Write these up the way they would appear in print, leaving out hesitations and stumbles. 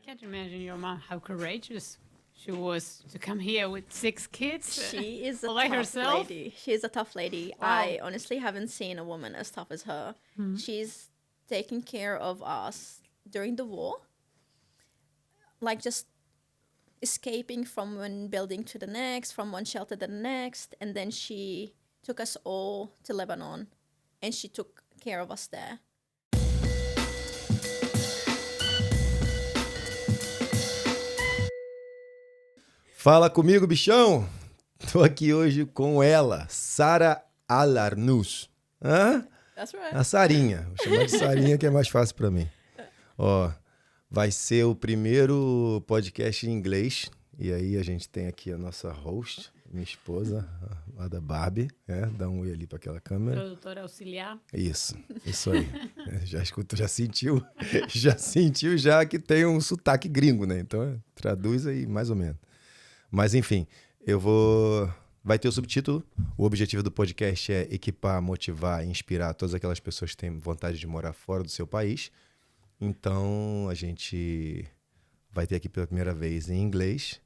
can't imagine your mom, how courageous she was to come here with 6 kids. She is a all by tough herself. lady. She's a tough lady. Wow. I honestly haven't seen a woman as tough as her. She's taken care of us during the war. Like just escaping from one building to the next, from one shelter to the next. And then she took us all to Lebanon. And she took care of us there. Fala comigo, bichão! Tô aqui hoje com ela, Sara Al Arnoos. Hã? That's right. A Sarinha. Vou chamar de Sarinha que é mais fácil pra mim. Ó, vai ser o primeiro podcast em inglês. E aí a gente tem aqui a nossa host, minha esposa, lá da Barbie. Dá um oi ali pra aquela câmera. Produtora auxiliar. Isso aí. Já escutou, já sentiu já que tem um sotaque gringo, né? Então traduz aí mais ou menos. Mas enfim, vai ter o subtítulo. O objetivo do podcast é equipar, motivar e inspirar todas aquelas pessoas que têm vontade de morar fora do seu país. Então a gente vai ter aqui pela primeira vez em inglês,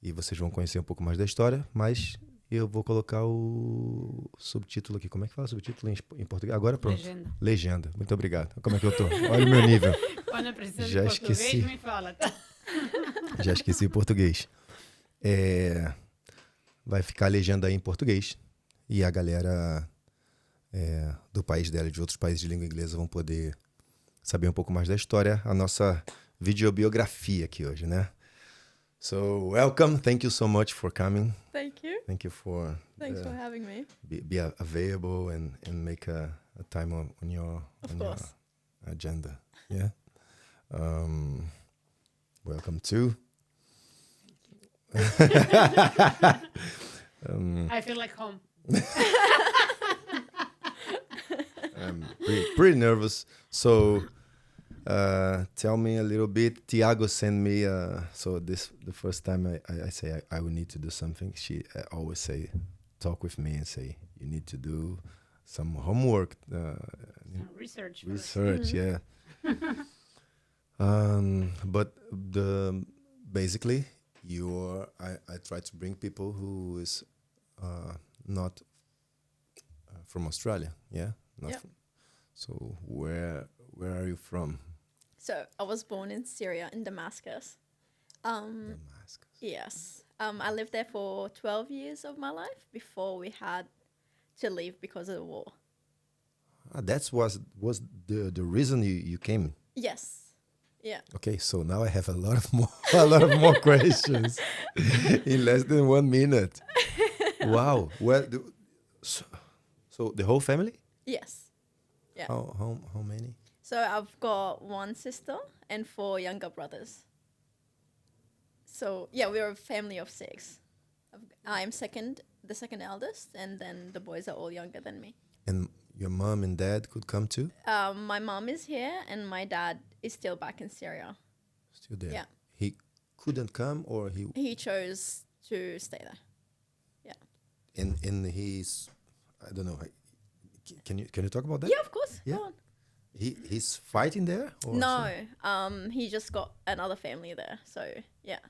e vocês vão conhecer um pouco mais da história, mas eu vou colocar o subtítulo aqui. Como é que fala subtítulo em português? Agora pronto. Legenda. Muito obrigado. Como é que eu tô? Olha o meu nível. Quando precisa Já de esqueci. português, me fala, tá? Já esqueci o português. Vai ficar a legenda aí em português. E a galera do país dela e de outros países de língua inglesa vão poder saber um pouco mais da história. A nossa videobiografia aqui hoje, né? So, welcome. Thank you so much for coming. Thank you. Thank you for... Thanks for having me. Be available and make a time on your agenda. Yeah. Welcome too. I feel like home. I'm pretty nervous. So, tell me a little bit. Tiago sent me. So the first time I say I will need to do something. She always say, talk with me and say you need to do some homework. Research. Yeah. But basically. I try to bring people who is not from Australia, So where are you from? So I was born in Syria, in Damascus. Damascus. Yes. I lived there for 12 years of my life before we had to leave because of the war. That was the reason you came. Yes. Yeah. Okay, so now I have a lot of more questions in less than 1 minute. Wow. Well, so the whole family? Yes. Yeah. How many? So I've got 1 sister and 4 younger brothers. So yeah, we're a family of 6. I'm the second eldest, and then the boys are all younger than me. And your mom and dad could come too? My mom is here, and my dad is still back in Syria. Still there? Yeah. He couldn't come, or he... He chose to stay there. Yeah. And he's... I don't know. Can you talk about that? Yeah, of course. Yeah. Go on. He's fighting there? Or No. He just got another family there. So, yeah.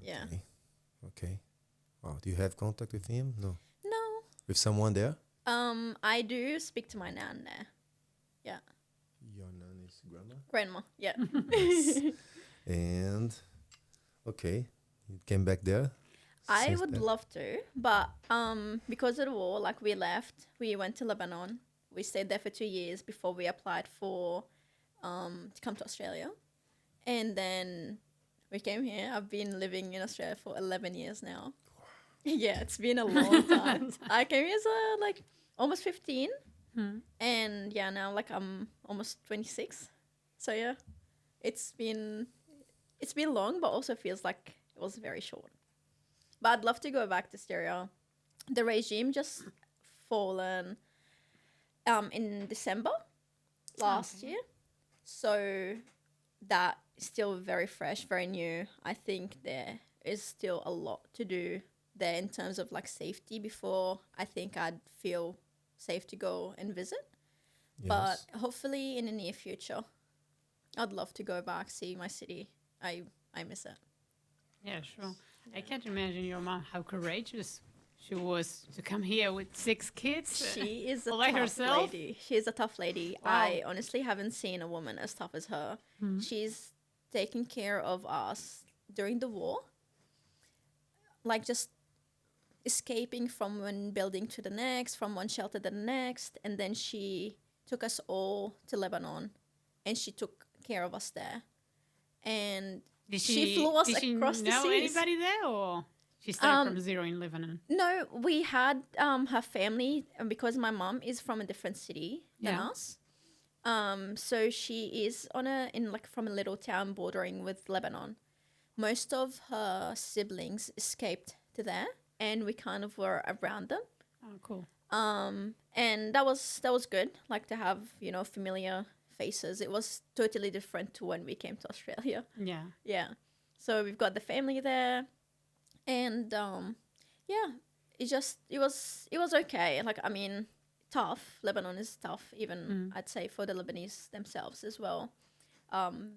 Yeah. Okay. Oh, do you have contact with him? No. No. With someone there? I do speak to my nan there. Yeah. Your nan is grandma? Grandma, yeah. And, okay, you came back there? I would love to, but because of the war, like we left, we went to Lebanon. We stayed there for 2 years before we applied for to come to Australia. And then we came here. I've been living in Australia for 11 years now. Yeah, it's been a long time. I came here as like almost 15. And yeah, now like I'm almost 26. So yeah, it's been long, but also feels like it was very short. But I'd love to go back to Syria. The regime just fallen in December last year. So that is still very fresh, very new. I think there is still a lot to do there in terms of like safety before I think I'd feel safe to go and visit. Yes. But hopefully in the near future I'd love to go back, see my city. I miss it. Yeah, sure. I can't imagine your mom, how courageous she was to come here with 6 kids. She is a all by tough herself? lady. She is a tough lady. Wow. I honestly haven't seen a woman as tough as her. She's taken care of us during the war. Like just escaping from one building to the next, from one shelter to the next. And then she took us all to Lebanon. And she took care of us there. And she flew us across the Did she know seas. anybody there, or she started from zero in Lebanon? No, we had her family, and because my mom is from a different city than Yeah. us. So she is from a little town bordering with Lebanon. Most of her siblings escaped to there, and we kind of were around them. Oh, cool. And that was good, like to have, familiar faces. It was totally different to when we came to Australia. Yeah. Yeah. So we've got the family there, and yeah, it was okay. Like, I mean, tough. Lebanon is tough, even I'd say for the Lebanese themselves as well.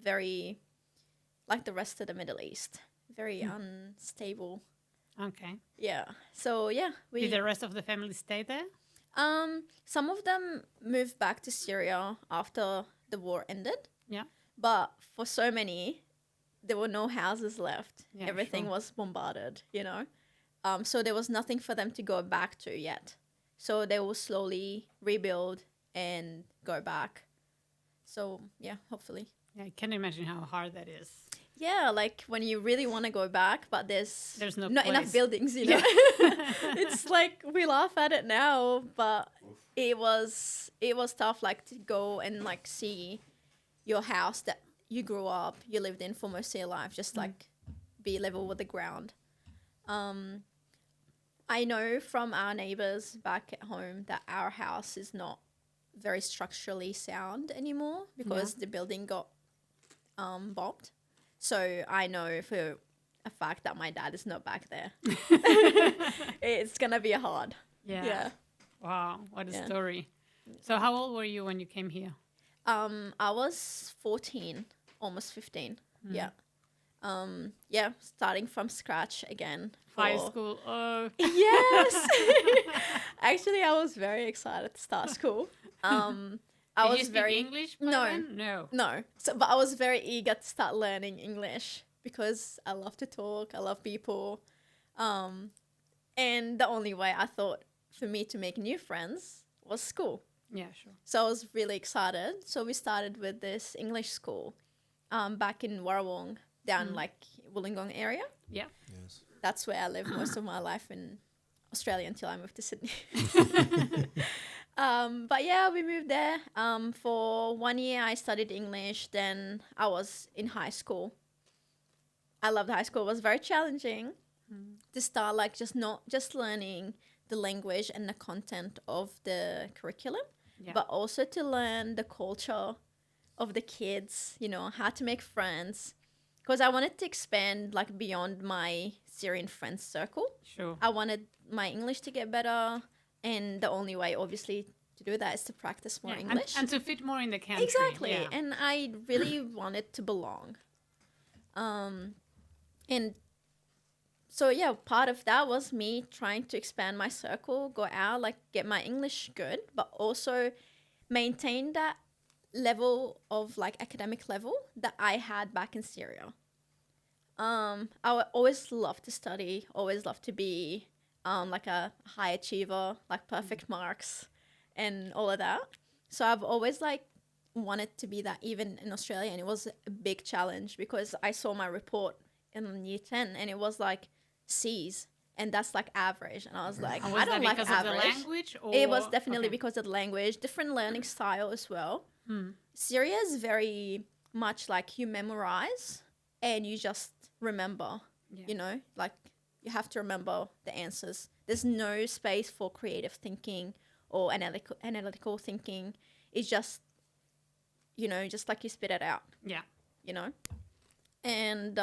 Very like the rest of the Middle East, very unstable. Okay. Yeah. So yeah, Did the rest of the family stay there? some of them moved back to Syria after the war ended. Yeah. But for so many, there were no houses left. Yeah, Everything sure. was bombarded, So there was nothing for them to go back to yet. So they will slowly rebuild and go back. So yeah, hopefully. Yeah, I can imagine how hard that is. Yeah, like when you really want to go back, but there's no not enough place. buildings, It's like we laugh at it now, but it was tough, like to go and like see your house that you grew up, you lived in for most of your life, just like be level with the ground. I know from our neighbors back at home that our house is not very structurally sound anymore because the building got bombed. So I know for a fact that my dad is not back there. It's gonna be hard. Yeah. Wow, what a Yeah. story. So how old were you when you came here? I was 14, almost 15. Yeah. Yeah, starting from scratch again. High for- school. Oh, Yes. Actually, I was very excited to start school. I did was you speak very English by No. then? No. No. So, but I was very eager to start learning English because I love to talk. I love people. And the only way I thought for me to make new friends was school. Yeah, sure. So I was really excited. So we started with this English school back in Warrawong, down like Wollongong area. Yeah. Yes. That's where I lived most of my life in Australia until I moved to Sydney. But yeah, we moved there. For 1 year, I studied English. Then I was in high school. I loved high school. It was very challenging to start, like not just learning the language and the content of the curriculum, Yeah. but also to learn the culture of the kids, how to make friends. Because I wanted to expand like beyond my Syrian friends circle. Sure. I wanted my English to get better, and the only way, obviously, to do that is to practice more Yeah, English. and to fit more in the country. Exactly, Yeah. and I really wanted to belong. And so yeah, part of that was me trying to expand my circle, go out, like get my English good, but also maintain that level of like academic level that I had back in Syria. Always loved to study, always loved to be like a high achiever, like perfect marks and all of that. So I've always like wanted to be that even in Australia, and it was a big challenge because I saw my report in year 10 and it was like C's, and that's like average, and I was like, And I was don't that like because average. of the language? Or? It was definitely Okay. because of the language, different learning style as well. Syria is very much like you memorize and you just remember, Yeah. like you have to remember the answers. There's no space for creative thinking or analytical thinking. It's just, just like you spit it out, Yeah. And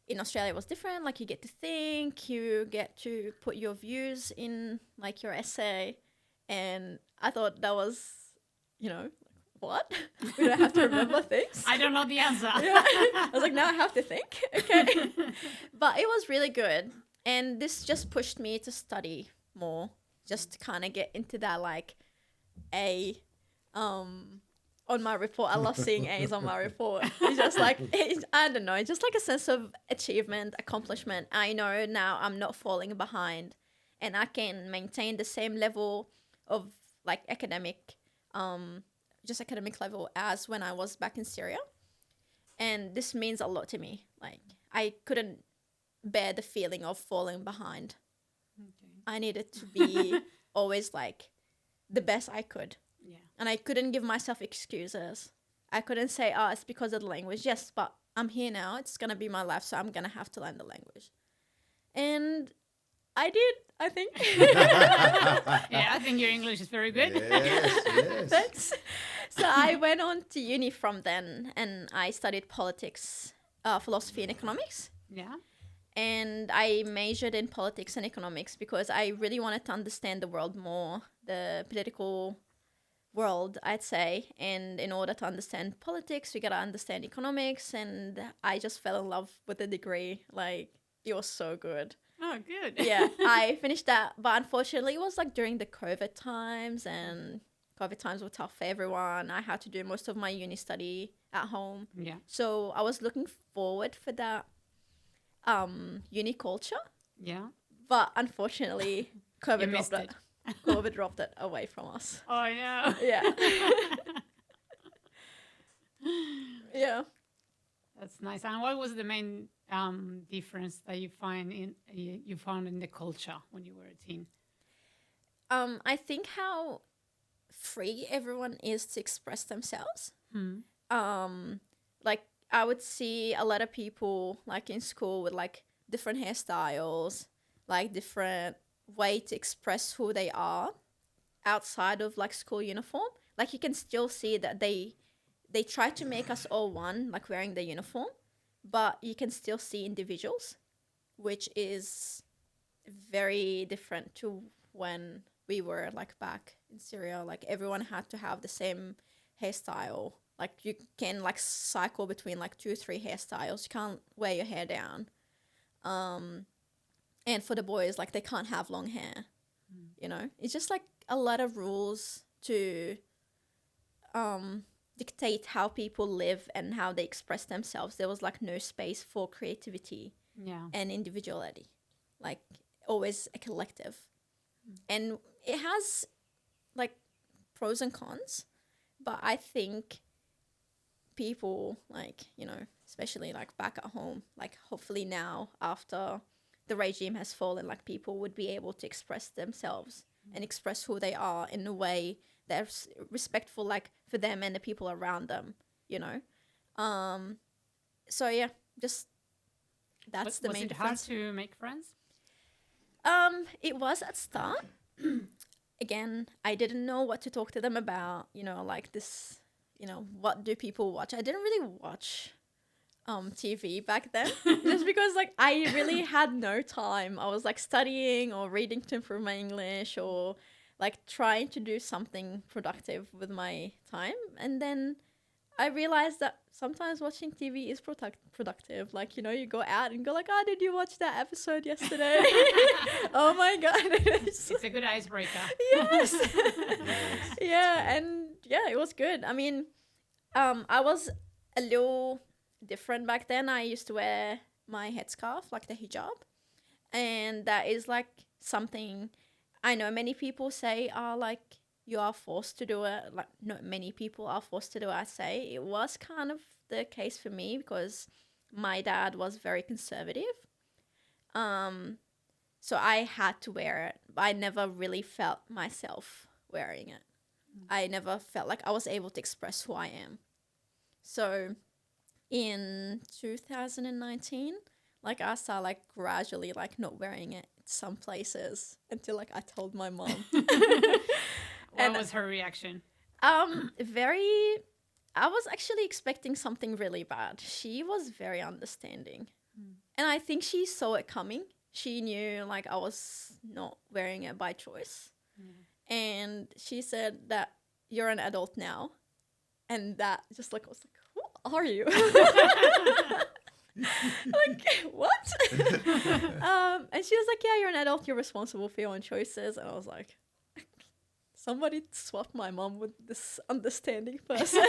in Australia it was different. Like you get to think, you get to put your views in like your essay. And I thought that was, what? We don't have to remember things. I don't know the answer. Yeah. I was like, now I have to think. Okay. But it was really good. And this just pushed me to study more, just to kind of get into that like A on my report. I love seeing A's on my report. It's just like, I don't know, it's just like a sense of achievement, accomplishment. I know now I'm not falling behind and I can maintain the same level of like academic level as when I was back in Syria. And this means a lot to me. Like, I couldn't bear the feeling of falling behind. Okay. I needed to be always like the best I could. Yeah. And I couldn't give myself excuses. I couldn't say, oh, it's because of the language. Yes, but I'm here now. It's going to be my life, so I'm going to have to learn the language. And I did, I think. Yeah, I think your English is very good. Yes. Thanks. So I went on to uni from then, and I studied politics, philosophy and economics. Yeah. And I majored in politics and economics because I really wanted to understand the world more, the political world, I'd say. And in order to understand politics, we got to understand economics. And I just fell in love with the degree. Like, it was so good. Oh, good. Yeah, I finished that. But unfortunately, it was like during the COVID times, and COVID times were tough for everyone. I had to do most of my uni study at home. Yeah. So I was looking forward for that uni culture. Yeah. But unfortunately, You COVID missed dropped it. COVID dropped it away from us. Oh, I know. Yeah. Yeah. That's nice. And what was the main difference that you found in the culture when you were a teen? I think how free everyone is to express themselves. Like, I would see a lot of people like in school with like different hairstyles, like different way to express who they are outside of like school uniform. Like, you can still see that they try to make us all one, like wearing the uniform, but you can still see individuals, which is very different to when we were like back in Syria. Like, everyone had to have the same hairstyle. Like, you can like cycle between like 2-3 hairstyles. You can't wear your hair down. And for the boys, like, they can't have long hair. You know, it's just like a lot of rules to dictate how people live and how they express themselves. There was like no space for creativity and individuality, like always a collective. And it has like pros and cons, but I think people, like, you know, especially like back at home, like hopefully now after the regime has fallen, like people would be able to express themselves and express who they are in a way that's respectful, like for them and the people around them, you know. So yeah, just that's the main difference. Was it hard to make friends? It was at start. Again, I didn't know what to talk to them about, you know, like this, you know, what do people watch? I didn't really watch TV back then, just because like I really had no time. I was like studying or reading to improve my English, or like trying to do something productive with my time. And then I realized that sometimes watching TV is productive. Like, you know, you go out and go like, oh, did you watch that episode yesterday? Oh my God. It's a good icebreaker. Yes. Yeah. And yeah, it was good. I mean, I was a little different back then. I used to wear my headscarf, like the hijab. And that is like something I know many people say are like, you are forced to do it. Like, not many people are forced to do it, I say. It was kind of the case for me because my dad was very conservative. So I had to wear it. But I never really felt myself wearing it. I never felt like I was able to express who I am. So in 2019, like I started like gradually like not wearing it some places until like I told my mom. What was her reaction? I was actually expecting something really bad. She was very understanding. And I think she saw it coming. She knew like I was not wearing it by choice. And she said that you're an adult now And that just like, I was like, who are you? Like, what? And she was like, yeah, you're an adult, you're responsible for your own choices. And I was like, somebody swapped my mom with this understanding person.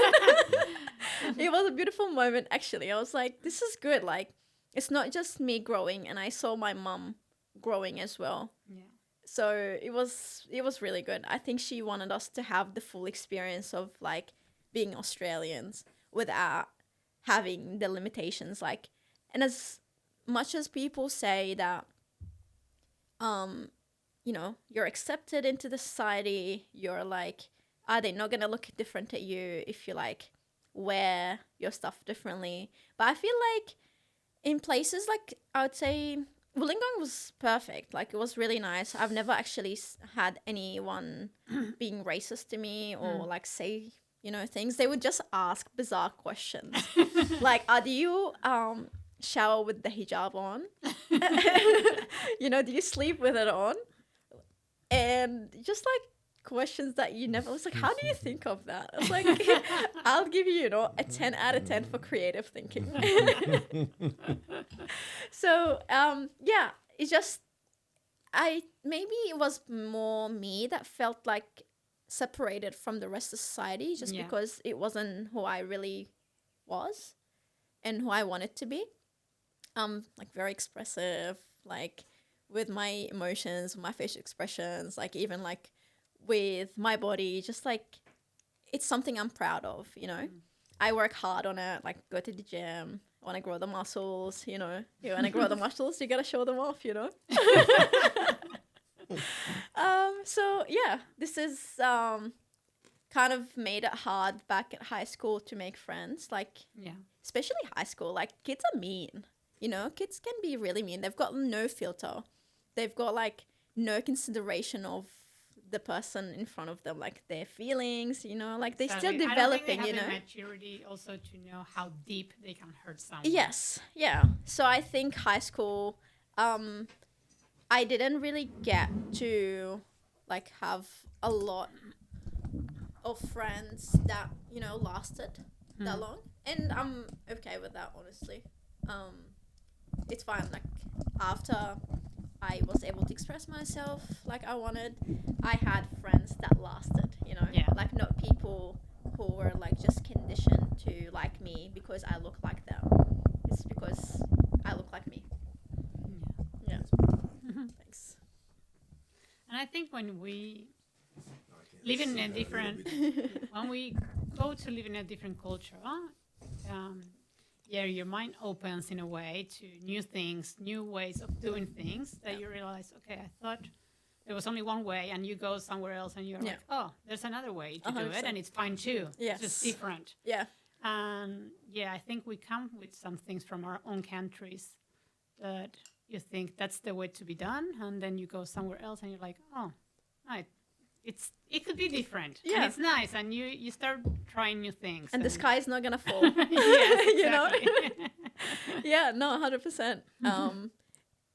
It was a beautiful moment, actually. I was like, this is good. Like, it's not just me growing, and I saw my mom growing as well. Yeah. So it was really good. I think she wanted us to have the full experience of like being Australians without having the limitations. Like, and as much as people say that, you know, you're accepted into the society, you're like, are they not gonna look different at you if you like wear your stuff differently? But I feel like in places like, I would say Wollongong was perfect. Like, it was really nice. I've never actually had anyone being racist to me or like say, you know, things. They would just ask bizarre questions. Like, do you shower with the hijab on? You know, do you sleep with it on? And just like questions that you never, I was like, how do you think of that? I was like, I'll give you, you know, a 10 out of 10 for creative thinking. So, yeah, it's just, maybe it was more me that felt like separated from the rest of society just because it wasn't who I really was and who I wanted to be. Like very expressive, like with my emotions, my facial expressions, like even like with my body, just like it's something I'm proud of, you know. I work hard on it, like go to the gym, I want to grow the muscles, you know. You want to grow the muscles, you got to show them off, you know. So yeah, this is kind of made it hard back at high school to make friends, like especially high school. Like, kids are mean, you know. Kids can be really mean. They've got no filter. They've got like no consideration of the person in front of them, like their feelings, you know, like they're still developing, you know. Maturity also to know how deep they can hurt someone. Yes, yeah. So I think high school, I didn't really get to like have a lot of friends that, you know, lasted that long, and I'm okay with that, honestly. It's fine. Like, after I was able to express myself like I wanted, I had friends that lasted, you know. Like, not people who were like just conditioned to like me because I look like them. It's because I look like me. Yeah. Thanks. And I think when we live in a different, when we go to live in a different culture, your mind opens in a way to new things, new ways of doing things that you realize, okay, I thought there was only one way, and you go somewhere else and you're like, oh, there's another way to 100%. Do it, and it's fine too. Yes. It's just different. Yeah. And I think we come with some things from our own countries that you think that's the way to be done, and then you go somewhere else and you're like, oh, right. It could be different, and it's nice, and you start trying new things, and the sky is not gonna fall. Yes, exactly. You know. Yeah, no, 100%.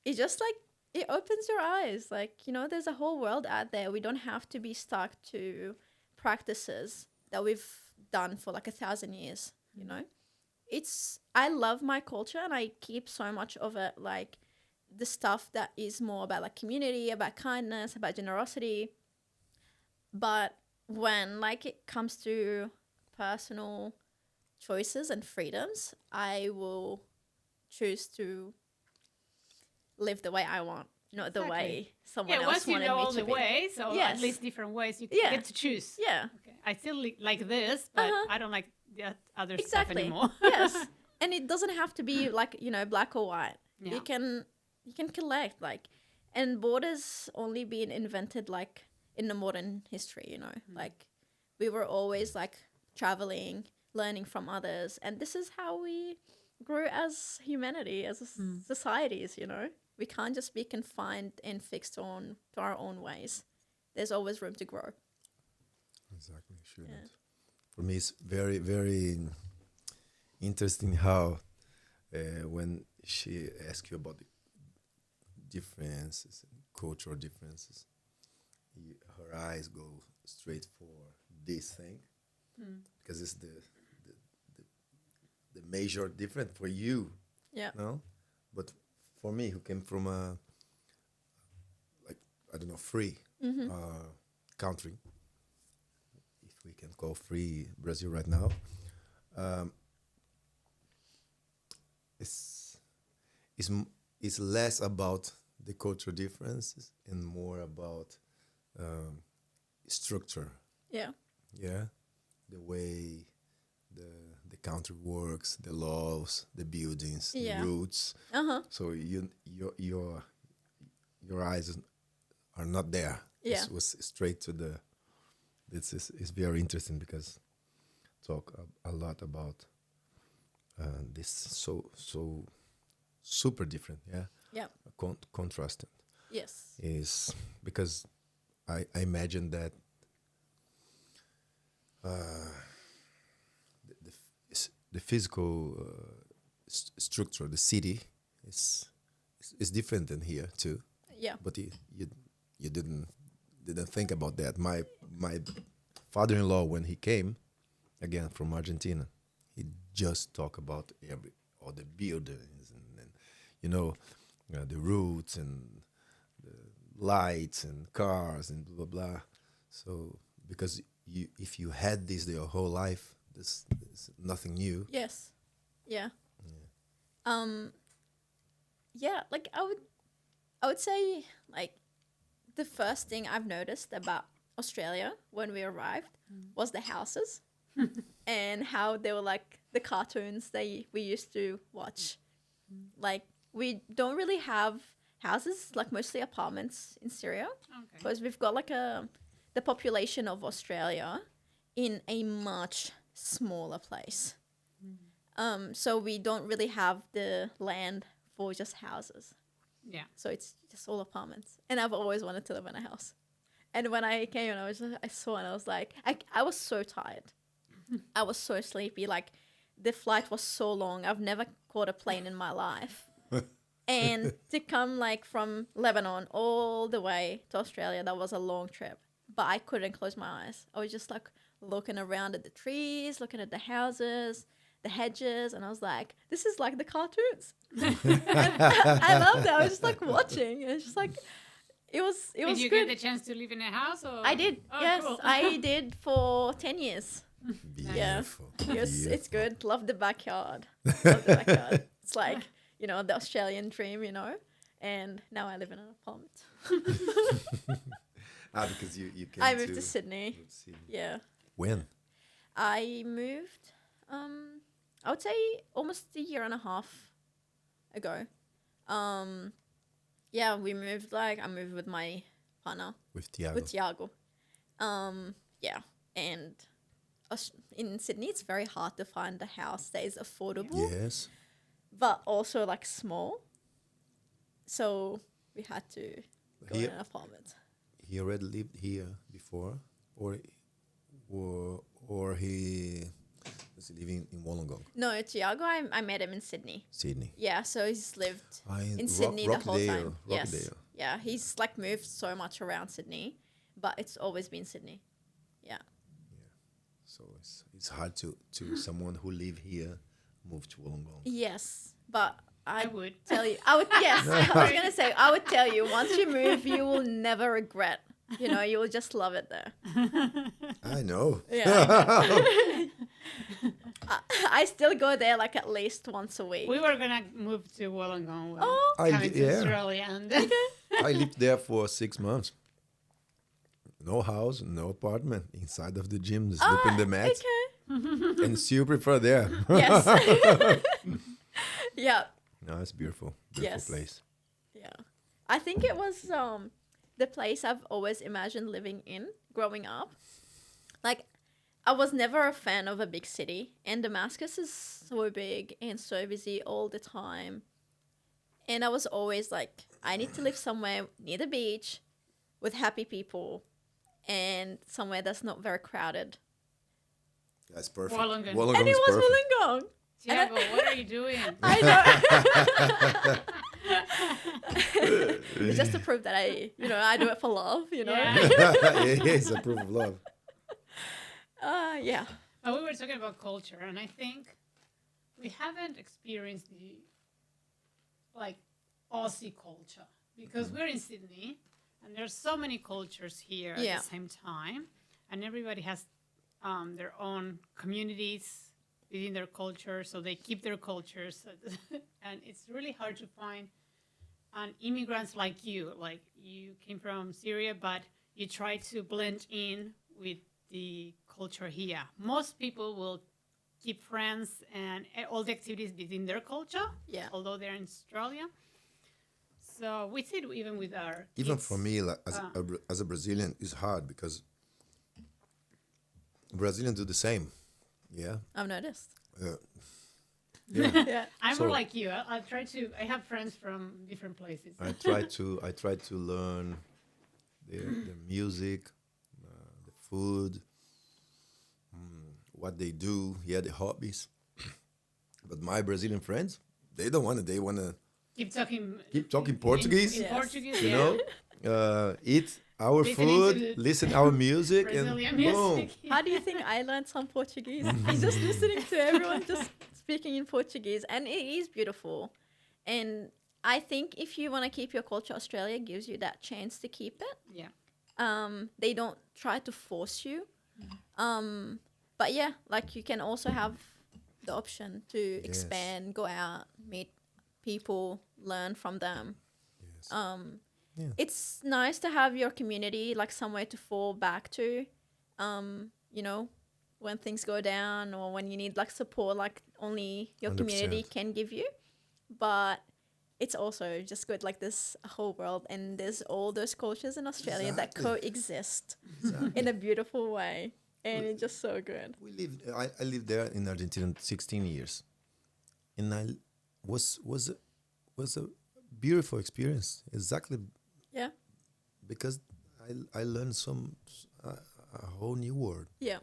It's just like, it opens your eyes, like, you know, there's a whole world out there. We don't have to be stuck to practices that we've done for like 1,000 years, you know. I love my culture, and I keep so much of it, like the stuff that is more about like community, about kindness, about generosity. But when like it comes to personal choices and freedoms, I will choose to live the way I want, not the way someone else wanted me to be. Yeah, once you know all the ways, so at least different ways, you get to choose. Yeah. Okay. I still like this, but I don't like the other stuff anymore. Yes. And it doesn't have to be like, you know, black or white. Yeah. You can collect, like, and borders only being invented like in the modern history, you know. Like, we were always like traveling, learning from others, and this is how we grew as humanity, as societies, you know. We can't just be confined and fixed on to our own ways. There's always room to grow. Exactly, shouldn't. Yeah. For me, it's very, very interesting how when she asks you about the differences, cultural differences, her eyes go straight for this thing, because it's the major difference for you, Yeah. no? But for me, who came from a like I don't know free country, if we can call free Brazil right now, it's less about the cultural differences and more about structure. Yeah. Yeah, the way the country works, the laws, the buildings, Yeah. the routes. So your eyes are not there. Yeah. It was straight to the. This is very interesting because talk a lot about this so super different. Yeah, Yeah. contrasted Yes. is because I imagine that the physical structure, the city, is different than here too. Yeah. But you didn't think about that. My father-in-law, when he came again from Argentina, he just talked about all the buildings and the routes and the lights and cars and blah blah blah. So because if you had this your whole life, this is nothing new. Yes. Yeah. Yeah, like I would say like the first thing I've noticed about Australia when we arrived was the houses and how they were like the cartoons we used to watch. Like we don't really have houses, like mostly apartments in Syria, because we've got like the population of Australia in a much smaller place. So we don't really have the land for just houses. Yeah. So it's just all apartments. And I've always wanted to live in a house. And when I came and I saw and I was like, I was so tired. I was so sleepy. Like the flight was so long. I've never caught a plane in my life. And to come like from Lebanon all the way to Australia, that was a long trip. But I couldn't close my eyes. I was just like looking around at the trees, looking at the houses, the hedges, and I was like, this is like the cartoons. I loved it. I was just like watching. And it's just like, it was Did you good. get the chance to live in a house? Or? I did. Oh, Yes, cool. I did for 10 years. Beautiful. Yes, it's good. Love the backyard. Love the backyard. It's like, the Australian dream, and now I live in an apartment. Because you came I moved to Sydney. Sydney. Yeah. When? I moved, I would say almost a year and a half ago. Yeah, I moved with my partner, With Tiago. with Tiago. Yeah, and in Sydney, it's very hard to find a house that is affordable, Yes. but also like small. So we had to go in an apartment. He already lived here before, or he was living in Wollongong, No, Tiago, I met him in Sydney. Sydney. Yeah, so he's lived in In Sydney the whole Rockdale, time. Yes. Rockdale. Yeah, he's like moved so much around Sydney, but it's always been Sydney. Yeah. So it's hard to someone who live here move to Wollongong. Yes, but I would. tell you, yes, I was gonna say, I would tell you, once you move, you will never regret. You will just love it there. I know. Yeah. I still go there like at least once a week. We were gonna move to Wollongong when Oh. coming to yeah. Australia, and I lived there for 6 months. No house, no apartment. Inside of the gym, sleep in the mats. Okay. And still prefer there. Yes. Yeah. No, it's beautiful. Beautiful Yes. place. Yeah. I think it was the place I've always imagined living in growing up. Like, I was never a fan of a big city, and Damascus is so big and so busy all the time. And I was always like, I need to live somewhere near the beach with happy people and somewhere that's not very crowded. That's perfect. Wollongong. Wollongong And it is was perfect. Wollongong. Tiago, what are you doing? I know. Just to prove that I do it for love, Yeah. It's a proof of love. Yeah. We were talking about culture, and I think we haven't experienced the like Aussie culture because we're in Sydney, and there's so many cultures here Yeah. at the same time, and everybody has their own communities within their culture, so they keep their cultures, and it's really hard to find immigrants like you. Like you came from Syria, but you try to blend in with the culture here. Most people will keep friends and all the activities within their culture, Yeah. although they're in Australia. So we see it even with our Even kids. for me, like, as a Brazilian, it's hard because Brazilians do the same. Yeah. I've noticed. Yeah. Yeah. I'm So- more like you. I try to. I have friends from different places. I try to learn the music, the food, what they do, the hobbies. But my Brazilian friends, they don't want to. They want to Keep talking Portuguese. In Yes. Portuguese, you yeah. know, eat our Listening to food, the listen our music, Brazilian and boom. music. How do you think I learned some Portuguese? It's just listening to everyone just speaking in Portuguese, and it is beautiful. And I think if you want to keep your culture, Australia gives you that chance to keep it. Yeah. They don't try to force you. But yeah, like you can also have the option to expand, go out, meet people, learn from them. Yes. Yeah. It's nice to have your community like somewhere to fall back to. You know, when things go down or when you need like support, like only your 100%. community can give you. But it's also just good like this whole world, and there's all those cultures in Australia that Exactly. coexist in a beautiful way, and it's just so good. I lived there in Argentina 16 years, and I was a beautiful experience. Exactly Yeah, because I learned a whole new word. yeah,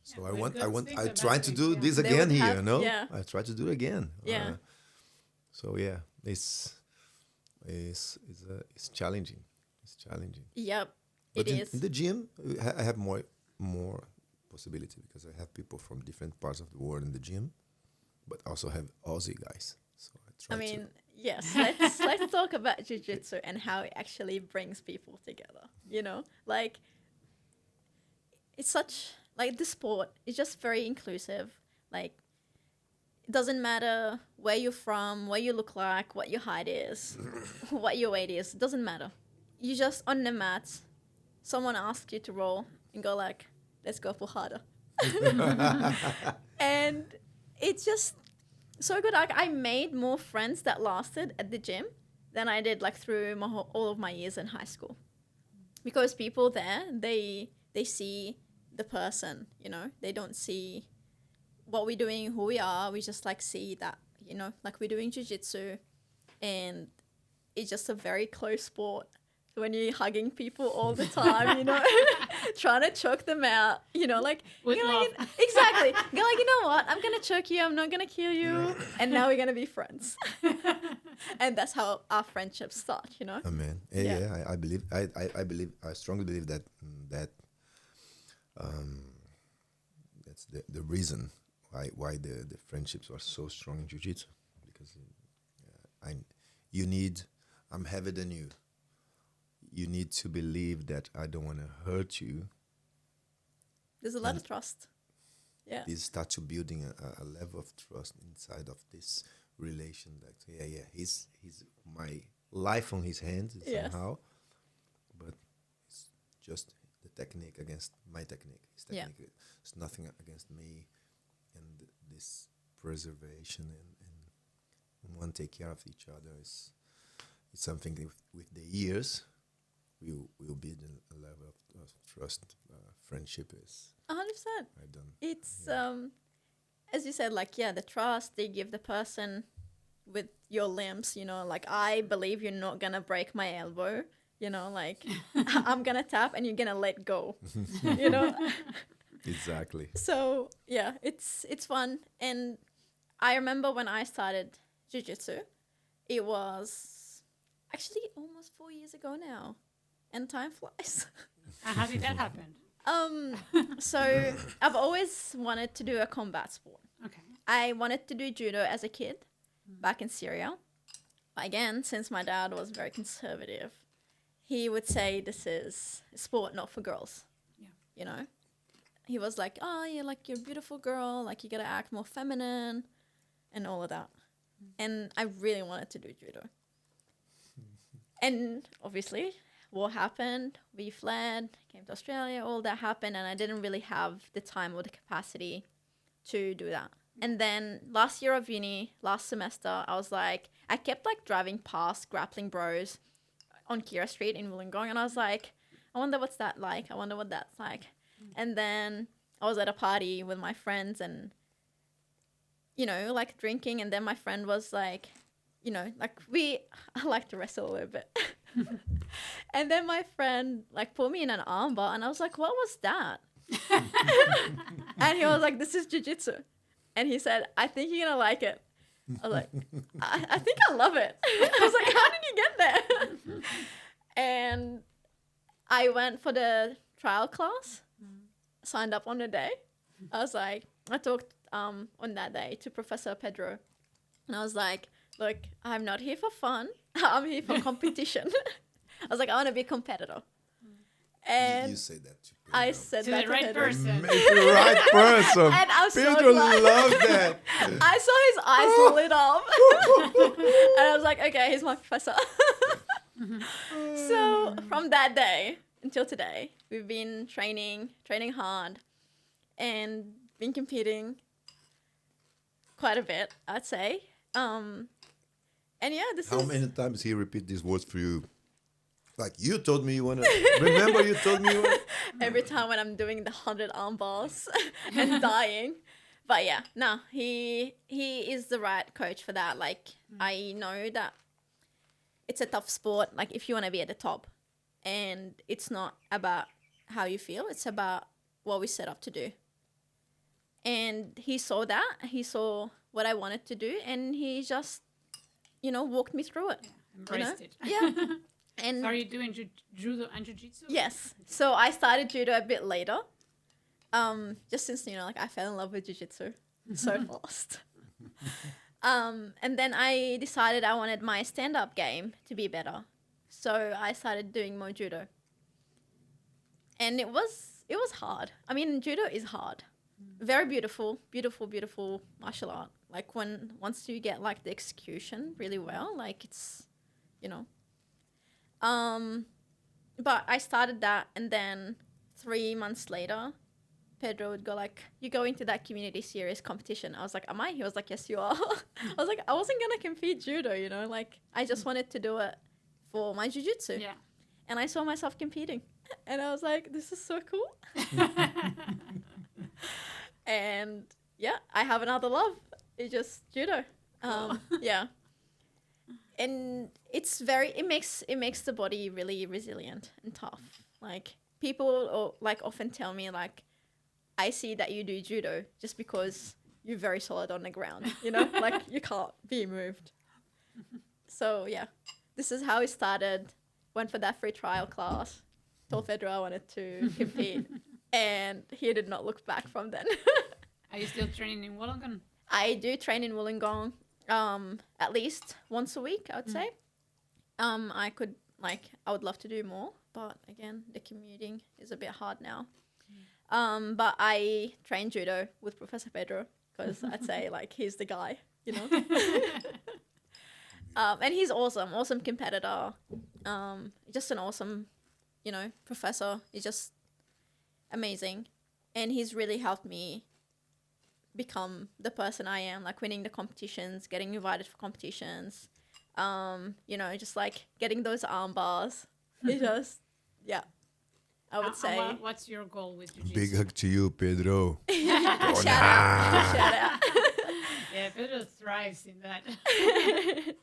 So Yeah, I with want good things I and try bad to things, do yeah. this They again would here. have- You know, yeah. I try to do it again. Yeah. So yeah, it's challenging. It's challenging. yep. But It in, is. in the gym, I have more possibility because I have people from different parts of the world in the gym, but also have Aussie guys. So I try I mean, yes. Let's talk about jiu-jitsu and how it actually brings people together. You know, like it's such like the sport is just very inclusive. Like it doesn't matter where you're from, what you look like, what your height is, what your weight is. It doesn't matter. You just on the mats. Someone asks you to roll and go like, let's go for harder. And it's just so good. Like I made more friends that lasted at the gym than I did like through all of my years in high school, because people there they see the person, you know, they don't see what we're doing, who we are. We just like see that, you know, like we're doing jiu-jitsu, and it's just a very close sport. When you're hugging people all the time, you know, trying to choke them out, you know, like With you're love. like, exactly. You're like, you know what? I'm gonna choke you. I'm not gonna kill you, and now we're gonna be friends. And that's how our friendships start, you know. Amen. Yeah. I believe. I strongly believe that that's the reason why the friendships are so strong in jiu-jitsu, because I'm heavier than you. You need to believe that I don't want to hurt you. There's a lot of trust. Yeah. This starts to building a level of trust inside of this relation. That he's my life on his hands Yes. somehow, but it's just the technique against my technique. His Yeah. technique. It's nothing against me, and this preservation and one take care of each other is it's something that with the years we'll build a level of trust. Friendship is 100%. I don't. It's as you said, like the trust they give the person with your limbs, you know, like I believe you're not gonna break my elbow, you know, like I'm gonna tap and you're gonna let go, you know. Exactly. So yeah, it's fun. And I remember when I started jiu-jitsu, it was actually almost 4 years ago now, and time flies. How did that happen? So I've always wanted to do a combat sport. Okay. I wanted to do judo as a kid back in Syria. But again, since my dad was very conservative, he would say this is a sport not for girls. Yeah. You know? He was like, oh, you're a beautiful girl. Like, you got to act more feminine and all of that. And I really wanted to do judo. And obviously, war happened. We fled, came to Australia. All that happened. And I didn't really have the time or the capacity to do that. And then last year of uni, last semester, I was like, I kept like driving past Grappling Bros on Kira Street in Wollongong. And I was like, I wonder what's that like? I wonder what that's like. And then I was at a party with my friends and, you know, like drinking. And then my friend was like, you know, like I like to wrestle a little bit. And then my friend like put me in an armbar and I was like, what was that? And he was like, this is jiu-jitsu. And he said, I think you're going to like it. I was like, I think I love it. I was like, how did you get there? And I went for the trial class, signed up on the day. I was like, I talked on that day to Professor Pedro. And I was like, look, I'm not here for fun. I'm here for competition. I was like, I want to be a competitor. And you say that to Pedro. I said To that the to right Pedro. person. Make the right person. And I'm so Pedro glad. loved that. I saw his eyes lit up. And I was like, okay, he's my professor. So from that day until today, we've been training hard, and been competing quite a bit, I'd say. And yeah, How many times he repeat these words for you? Like, you told me you want to... Remember you told me you want every time when I'm doing the 100 arm bars and dying. But yeah, no, he is the right coach for that. Like, I know that it's a tough sport, like if you want to be at the top. And it's not about how you feel, it's about what we set up to do. And he saw that, he saw what I wanted to do, and he just, you know, walked me through it. Embraced it. Yeah. And So are you doing judo and jiu-jitsu? yes. So I started judo a bit later. Just since, you know, like I fell in love with jiu-jitsu so fast. And then I decided I wanted my stand-up game to be better. So I started doing more judo. And it was hard. I mean, judo is hard. Very beautiful, beautiful, beautiful martial art. Like once you get like the execution really well, like it's, you know. But I started that, and then 3 months later, Pedro would go like, you go into that community series competition. I was like, am I? He was like, yes, you are. I was like, I wasn't going to compete judo, you know, like I just wanted to do it for my jiu-jitsu. Yeah. And I saw myself competing, and I was like, this is so cool. And yeah, I have another love. It's just judo. Yeah. And it makes the body really resilient and tough. Like people often tell me like, I see that you do judo just because you're very solid on the ground, you know, like you can't be moved. So yeah, this is how it started. Went for that free trial class. Told Pedro I wanted to compete, and he did not look back from then. Are you still training in Wollongong? I do train in Wollongong, at least once a week, I would say. I would love to do more, but again, the commuting is a bit hard now. But I train judo with Professor Pedro because I'd say like he's the guy, you know. And he's awesome competitor. Just an awesome, you know, professor. He's just amazing, and he's really helped me become the person I am, like winning the competitions, getting invited for competitions, you know, just like getting those arm bars. It just, yeah, I would say. What's your goal with jiu-jitsu? Big hug to you, Pedro. Shout out. Yeah, Pedro thrives in that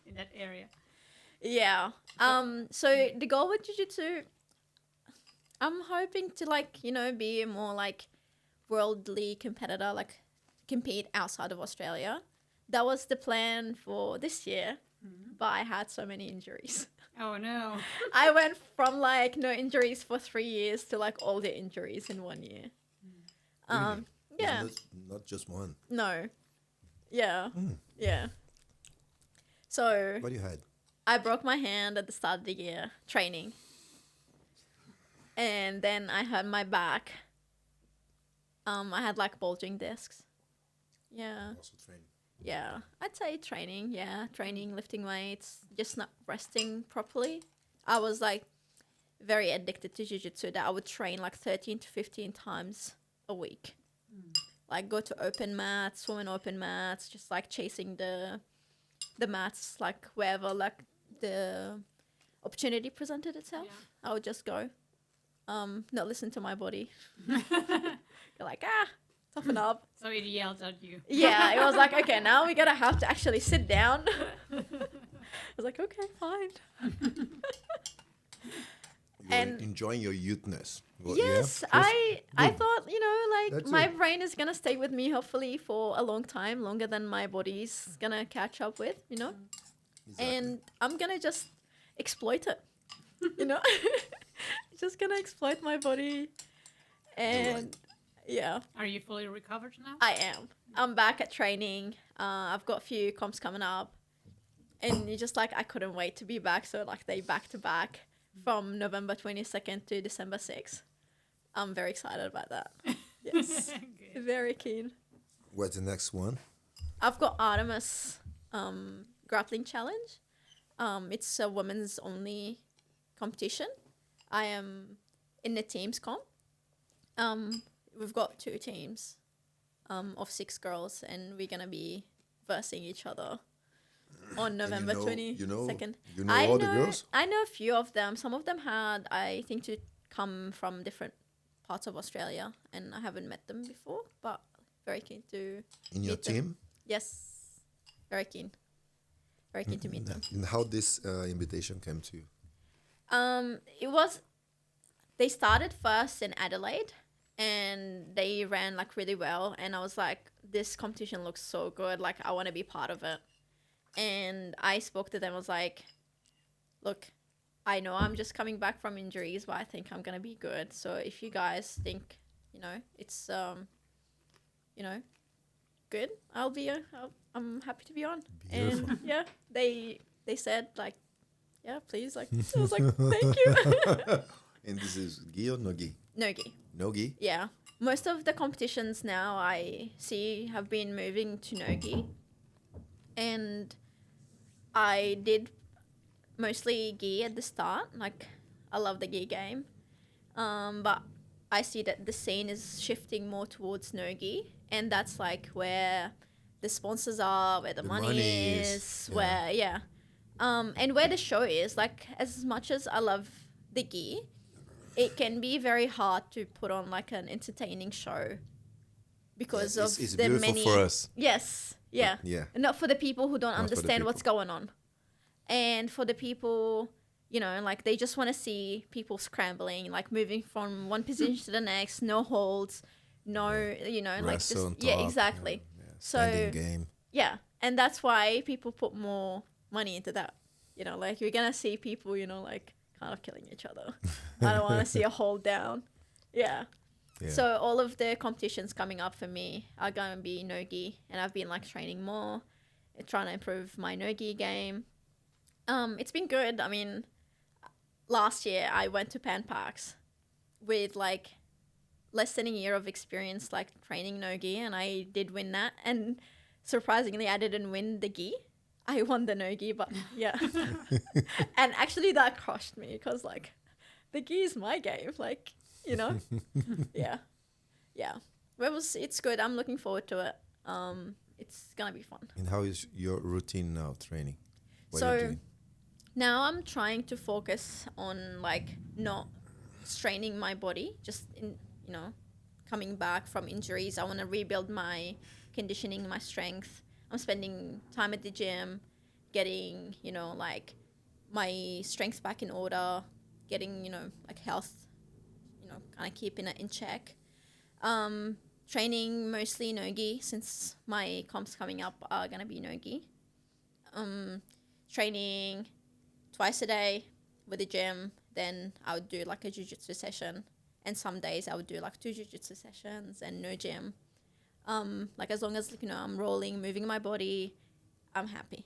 in that area. Yeah. So the goal with jiu-jitsu, I'm hoping to like, you know, be a more like worldly competitor, like compete outside of Australia. That was the plan for this year. but I had so many injuries. Oh no. I went from like no injuries for 3 years to like all the injuries in 1 year. Really? Yeah. Not just one. No. Yeah. Yeah. So What you had? I broke my hand at the start of the year training. And then I hurt my back. I had like bulging discs. Yeah. Also training. Yeah. I'd say training. Yeah. Training, lifting weights, just not resting properly. I was like very addicted to jiu-jitsu that I would train like 13 to 15 times a week. Like go to open mats, swim in open mats, just like chasing the mats like wherever like the opportunity presented itself. Yeah. I would just go. Not listen to my body. Go like, toughen up. So it yelled at you. Yeah, it was like, okay, now we're gonna have to actually sit down. I was like, okay, fine. You're And- enjoying your youthness. Well, Yes, yeah? I thought, like That's my it. brain is gonna stay with me hopefully for a long time, longer than my body's gonna catch up with, Exactly. and I'm gonna just exploit it, just gonna exploit my body, and yeah, Are you fully recovered now? I am. I'm back at training. I've got a few comps coming up, and you're just like I couldn't wait to be back. So like they back to back from November 22nd to December 6th. I'm very excited about that. Yes, Good. very keen. What's the next one? I've got Artemis grappling challenge. It's a women's only competition. I am in the teams comp. We've got 2 teams of 6 girls, and we're gonna be versing each other on November 22nd. You know all the girls? I know a few of them. Some of them had, I think, to come from different parts of Australia, and I haven't met them before, but very keen to In your meet them. team? Yes, very keen. Very keen to meet them. And how this invitation came to you? It was, they started first in Adelaide, and they ran like really well, and I was like, this competition looks so good, like I want to be part of it. And I spoke to them, I was like, look, I know I'm just coming back from injuries, but I think I'm gonna be good. So if you guys think, it's good, I'm happy to be on. Beautiful. And yeah, they said like, yeah, please, like, I was like, thank you. And this is gi or no gi? No gi. No gi? Yeah. Most of the competitions now I see have been moving to no gi. And I did mostly gi at the start. Like, I love the gi game. But I see that the scene is shifting more towards no gi. And that's like where the sponsors are, where the money is, yeah. and where the show is. Like, as much as I love the gi, it can be very hard to put on like an entertaining show because Yes, of it's the beautiful many. for us. Yes, yeah. Yeah. And not for the people who don't Not for the understand what's people. going on, and for the people, like they just want to see people scrambling, like moving from one position to the next, no holds, no, like Wrestle on just yeah, top, exactly. Yeah. So Standing game. yeah, and that's why people put more money into that. Like you're gonna see people, like kind of killing each other. I don't want to see a hold down. Yeah. Yeah. So all of the competitions coming up for me are going to be no-gi, and I've been like training more, trying to improve my no-gi game. It's been good. I mean, last year I went to Pan Parks with like less than a year of experience like training no-gi, and I did win that. And surprisingly, I didn't win the gi. I won the no-gi, but yeah. And actually that crushed me because like the gi is my game, like, yeah. Yeah. It's good. I'm looking forward to it. It's going to be fun. And how is your routine now, training? What So are you doing? now I'm trying to focus on like not straining my body, just in, coming back from injuries. I want to rebuild my conditioning, my strength. I'm spending time at the gym, getting, like my strength back in order, getting, like health, kind of keeping it in check. Training mostly no-gi since my comps coming up are going to be no-gi. training twice a day with the gym. Then I would do like a jiu-jitsu session. And some days I would do like 2 jiu-jitsu sessions and no gym. Like as long as, like, you know, I'm rolling, moving my body, I'm happy.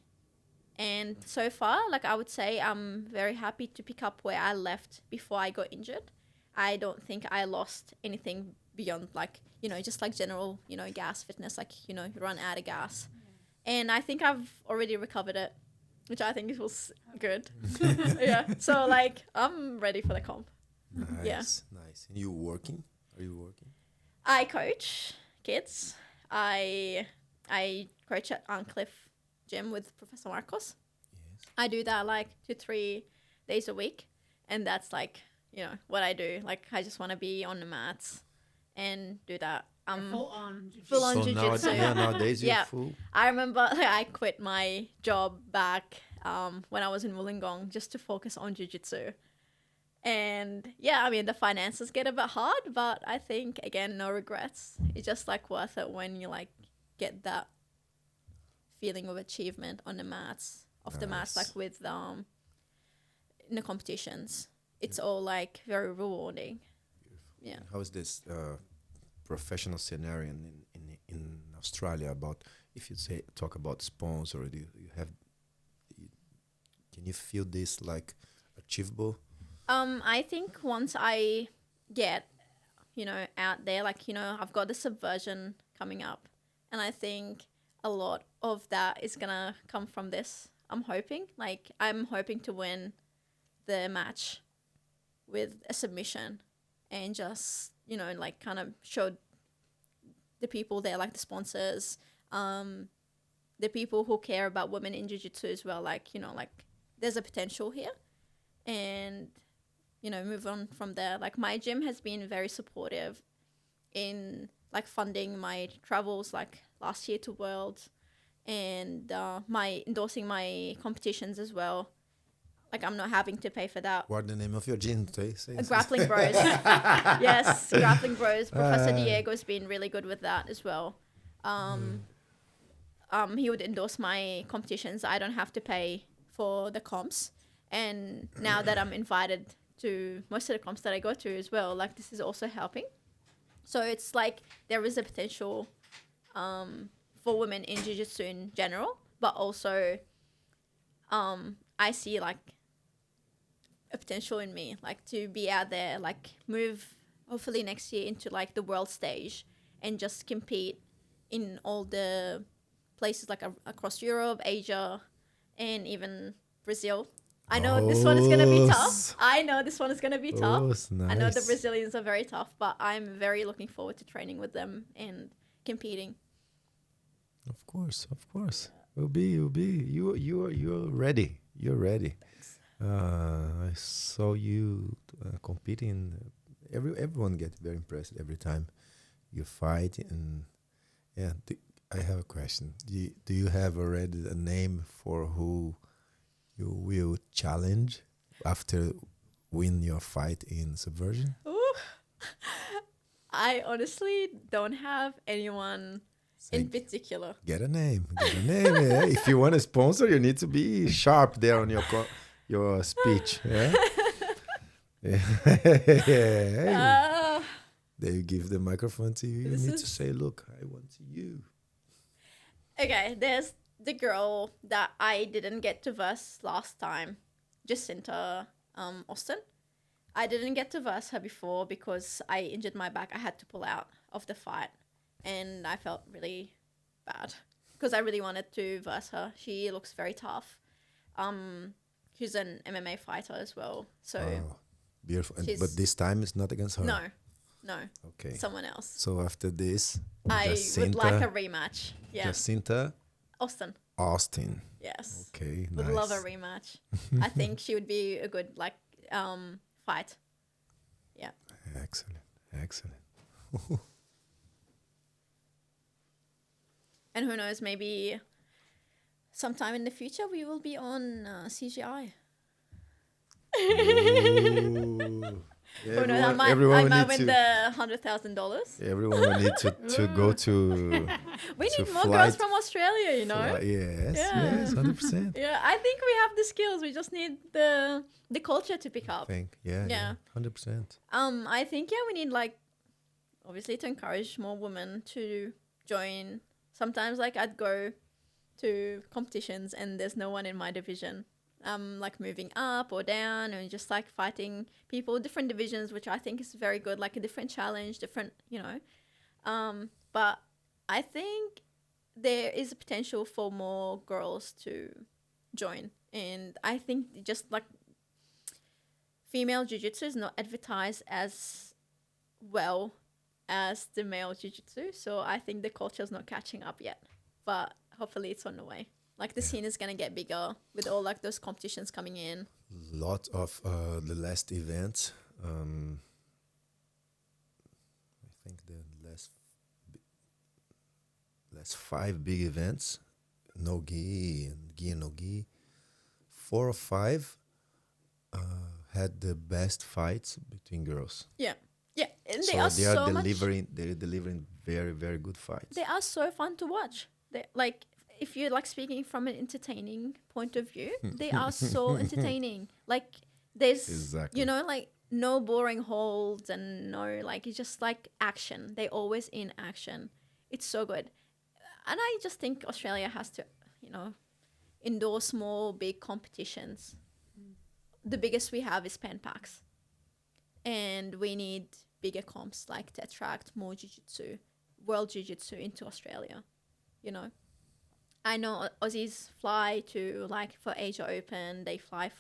And so far, like I would say I'm very happy to pick up where I left before I got injured. I don't think I lost anything beyond, like, you know, just like general, you know, gas fitness, like, you know, run out of gas. And I think I've already recovered it, which I think was good. Yeah. So like I'm ready for the comp. Nice, nice. And you working? Are you working? I coach kids. I coach at Arncliffe Gym with Professor Marcos. Yes. I do that like 2-3 days a week, and that's like, you know, what I do. Like I just want to be on the mats and do that. Full on Full on So jiu-jitsu. nowadays you're Yeah. full. I remember like, I quit my job back when I was in Wollongong just to focus on jiu-jitsu. And yeah, I mean, the finances get a bit hard, but I think, again, no regrets. It's just like worth it when you like get that feeling of achievement on the mats, off the mats, Nice. like with in the competitions. It's all like very rewarding. Yeah. How is this professional scenario in Australia about, if you say talk about sponsor, do you have, can you feel this like achievable? I think once I get, you know, out there, like, you know, I've got the subversion coming up, and I think a lot of that is gonna come from this. I'm hoping to win the match with a submission and just, you know, like kind of show the people there, like the sponsors, the people who care about women in jiu-jitsu as well, like, you know, like there's a potential here, and, you know, move on from there. Like my gym has been very supportive in like funding my travels, like last year to Worlds, and my endorsing my competitions as well. Like I'm not having to pay for that. What the name of your gym? Say Grappling Bros. Yes, Grappling Bros. Professor Diego's been really good with that as well. He would endorse my competitions. I don't have to pay for the comps. And now that I'm invited to most of the comps that I go to as well, like this is also helping. So it's like there is a potential for women in jiu-jitsu in general, but also I see like a potential in me, like to be out there, like move hopefully next year into like the world stage and just compete in all the places like across Europe, Asia, and even Brazil. I know this one is going to be tough. I know this one is going to be tough. Nice. I know the Brazilians are very tough, but I'm very looking forward to training with them and competing. Of course. You're ready. You're ready. I saw you competing. Everyone gets very impressed every time you fight. And yeah, I have a question. Do you have already a name for who you will challenge after win your fight in Subversion? Ooh. I honestly don't have anyone in particular. Get a name. Yeah. If you want a sponsor, you need to be sharp there on your speech. Yeah. Yeah. They give the microphone to you. You need to say, "Look, I want you." Okay, there's the girl that I didn't get to verse last time, Jacinta Austin. I didn't get to verse her before because I injured my back. I had to pull out of the fight, and I felt really bad because I really wanted to verse her. She looks very tough. She's an MMA fighter as well. So beautiful. But this time it's not against her. No. Okay. Someone else. So after this, I would like a rematch. Yeah. Jacinta Austin. Yes. Okay. Would Nice. love a rematch. I think she would be a good fight. Yeah. Excellent. And who knows, maybe sometime in the future we will be on CGI. Ooh. Oh no, I might win the $100,000. Everyone will need to go to. We to need more fly girls to- from Australia, you know. Yes, Yeah. yes, 100%. Yeah, I think we have the skills. We just need the culture to pick up. Yeah, Yeah. 100%. I think we need like obviously to encourage more women to join. Sometimes like I'd go to competitions and there's no one in my division. Like moving up or down and just like fighting people, different divisions, which I think is very good, like a different challenge, different, but I think there is a potential for more girls to join. And I think just like female jiu-jitsu is not advertised as well as the male jiu-jitsu. So I think the culture is not catching up yet, but hopefully it's on the way. Like the scene is going to get bigger with all like those competitions coming in. Lot of the last events. I think the last 5 big events, no gi and no gi. 4 or 5 had the best fights between girls. Yeah. Yeah. And So they are they are so delivering. They're delivering very, very good fights. they are so fun to watch. They like if you're like speaking from an entertaining point of view, they are so entertaining. Like there's Exactly. like no boring holds and no like it's just like action. They always in action. It's so good. And I just think Australia has to, endorse more big competitions. The biggest we have is Pan Packs. And we need bigger comps like to attract more jiu-jitsu, world jiu-jitsu into Australia, I know Aussies fly to like for Asia Open, they fly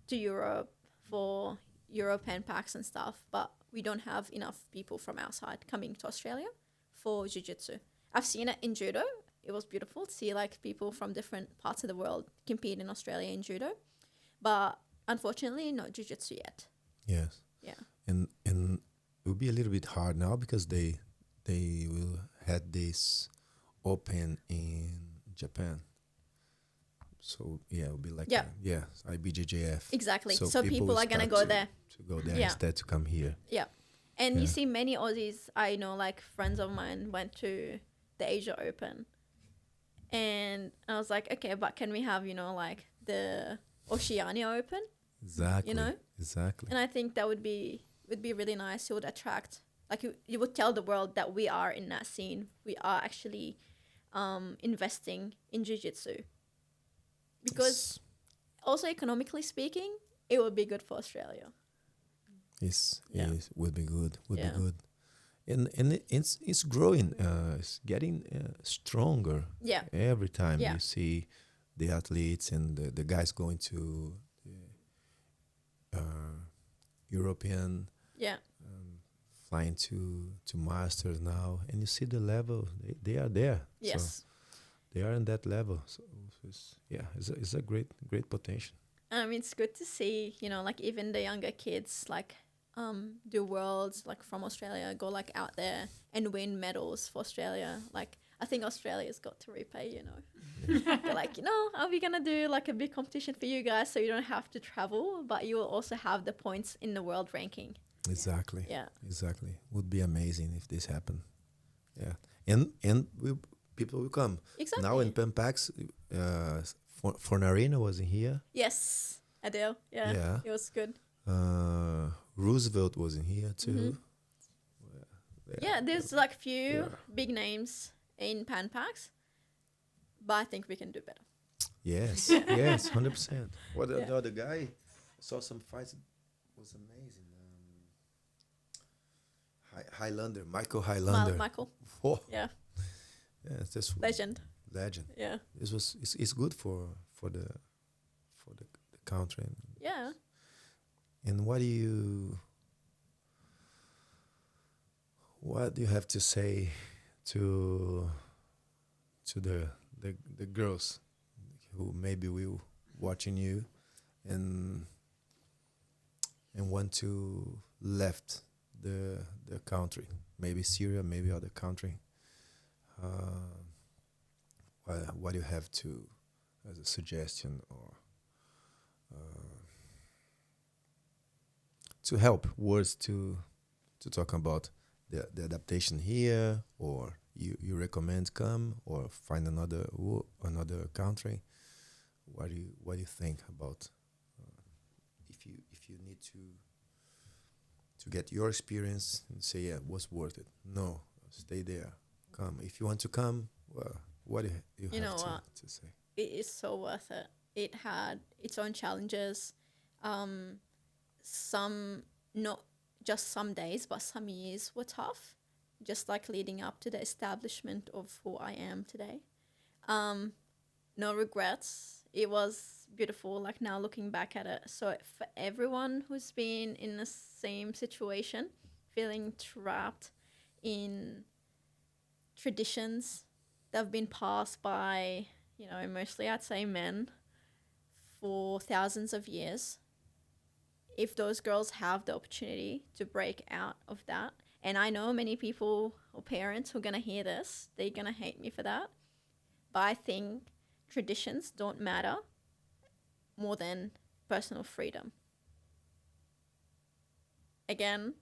to Europe for European packs and stuff, but we don't have enough people from outside coming to Australia for jiu-jitsu. I've seen it in judo. It was beautiful to see like people from different parts of the world compete in Australia in judo, but unfortunately not jiu-jitsu yet. Yes. Yeah. And it will be a little bit hard now because they will had this open in Japan. So yeah, it will be like IBJJF. Exactly. So people will are gonna start go there. to go there Yeah. instead to come here. Yeah. And Yeah. you see many Aussies, I know like friends of mine went to the Asia Open. And I was like, okay, but can we have, like the Oceania Open? Exactly. You know? Exactly. And I think that would be really nice. It would attract, like you would tell the world that we are in that scene. We are actually investing in jiu-jitsu. Because also economically speaking, it would be good for Australia. It Yeah. would be good. Would Yeah. be good. And it's growing. It's getting stronger. Yeah. Every time Yeah. you see the athletes and the guys going to the European, Yeah. flying to masters now, and you see the level they are there. Yes. So they are in that level. So it's a great potential. It's good to see, like even the younger kids like do worlds like from Australia, go like out there and win medals for Australia. Like I think Australia's got to repay, They're like, are we gonna do like a big competition for you guys so you don't have to travel, but you will also have the points in the world ranking. Exactly. Yeah. Exactly. Would be amazing if this happened. Yeah. And people will come. Exactly. Now in Pempax, Fornarina was in here. Yes, Adele. Yeah. Yeah. It was good. Roosevelt was in here too. Yeah, there's like few big names in Pan Packs, but I think we can do better. Yes. Yes. 100%. What Yeah. the other guy? I saw some fights. It was amazing. Highlander, Michael Highlander. Michael. Oh, Yeah. yeah, it's just Legend. legend. Yeah. It's good for the country. Yeah. And what do you have to say to the girls who maybe will watching you and want to left the country, maybe Syria, maybe other country? What do you have to as a suggestion or to help words to talk about the adaptation here, or you recommend come or find another country? What do you think about if you need to get your experience and say, yeah, it was worth it? No, stay there. Come if you want to come. Well, what do you You have know what? to say? It is so worth it. It had its own challenges. Some, not just some days, but some years were tough, just like leading up to the establishment of who I am today. No regrets. It was beautiful, like now looking back at it. So for everyone who's been in the same situation, feeling trapped in traditions that have been passed by, mostly I'd say men for thousands of years, if those girls have the opportunity to break out of that, and I know many people or parents who are going to hear this, they're going to hate me for that, but I think traditions don't matter more than personal freedom. Again,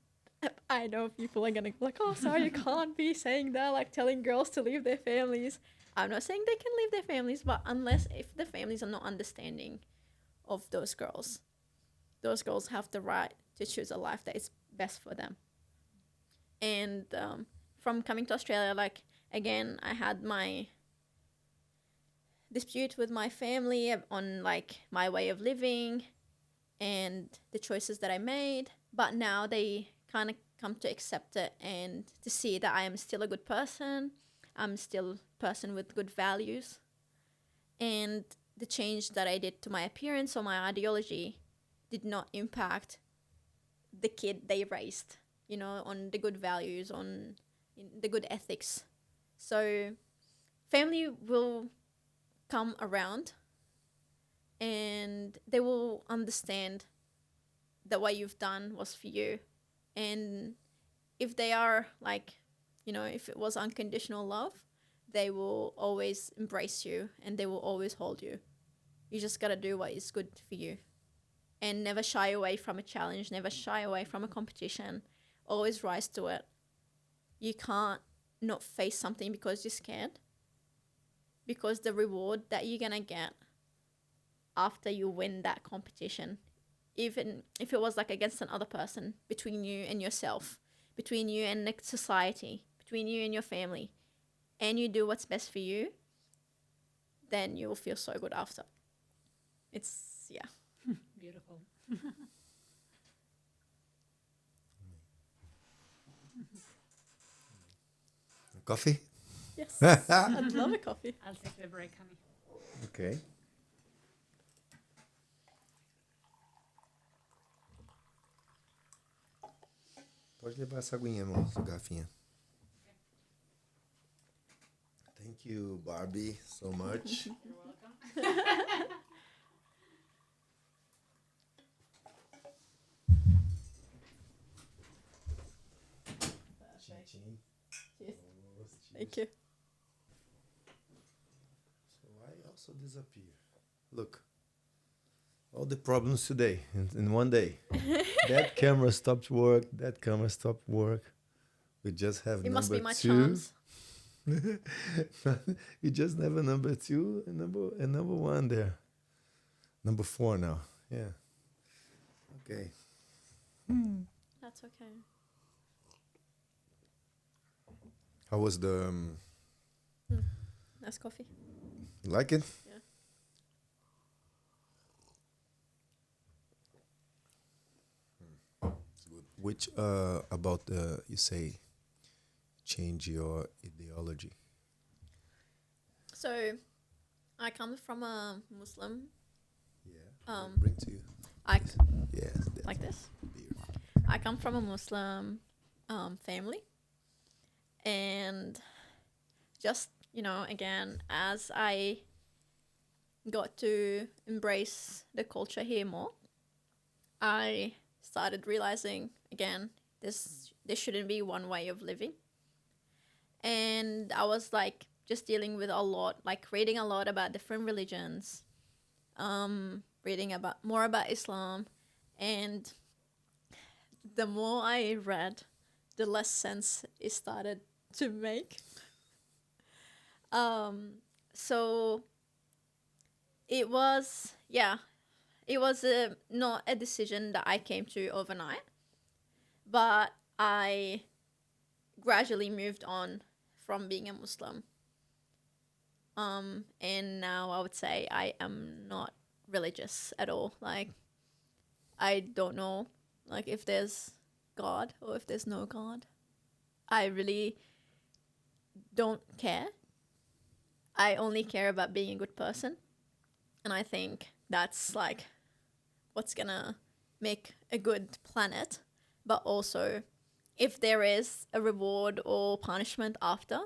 I know people are going to be like, oh, sorry, you can't be saying that, like telling girls to leave their families. I'm not saying they can leave their families, but if the families are not understanding of those girls have the right to choose a life that is best for them. And from coming to Australia, like, again, I had my dispute with my family on, like, my way of living and the choices that I made. But now they kind of come to accept it and to see that I am still a good person. I'm still a person with good values. And the change that I did to my appearance or my ideology did not impact the kid they raised, on the good values, on the good ethics. So family will come around and they will understand that what you've done was for you. And if they are like, if it was unconditional love, they will always embrace you and they will always hold you. You just got to do what is good for you. And never shy away from a challenge, never shy away from a competition. Always rise to it. You can't not face something because you're scared. Because the reward that you're going to get after you win that competition, even if it was like against another person, between you and yourself, between you and the society, between you and your family, and you do what's best for you, then you'll feel so good after. It's, yeah. Beautiful. Coffee? Yes. I'd love a coffee. I'll take the break, honey. Ok. Pode levar essa aguinha, irmão, essa garrafinha. Thank you, Barbie, so much. You're welcome. Tchim, tchim. Cheers. Oh, cheers. Thank you. So I also disappear. Look, all the problems today in one day. That camera stopped work. That camera stopped work. We just have It number must be my two. charms. We just have a number two and number one there. Number 4 now. Yeah. Okay. That's okay. How was the? Nice coffee. You like it? Yeah. It's good. Which about you say change your ideology? So, I come from a Muslim. Yeah. Bring to you. I Yes. like this. Beer. I come from a Muslim family, and just again, as I got to embrace the culture here more, I started realizing again there shouldn't be one way of living, and I was like just dealing with a lot, like reading a lot about different religions, reading about more about Islam, and the more I read, the less sense it started to make. So it was, it was not a decision that I came to overnight, but I gradually moved on from being a Muslim. And now I would say I am not religious at all. Like, I don't know, like, if there's God or if there's no God. I really don't care. I only care about being a good person. And I think that's like what's gonna make a good planet. But also, if there is a reward or punishment after,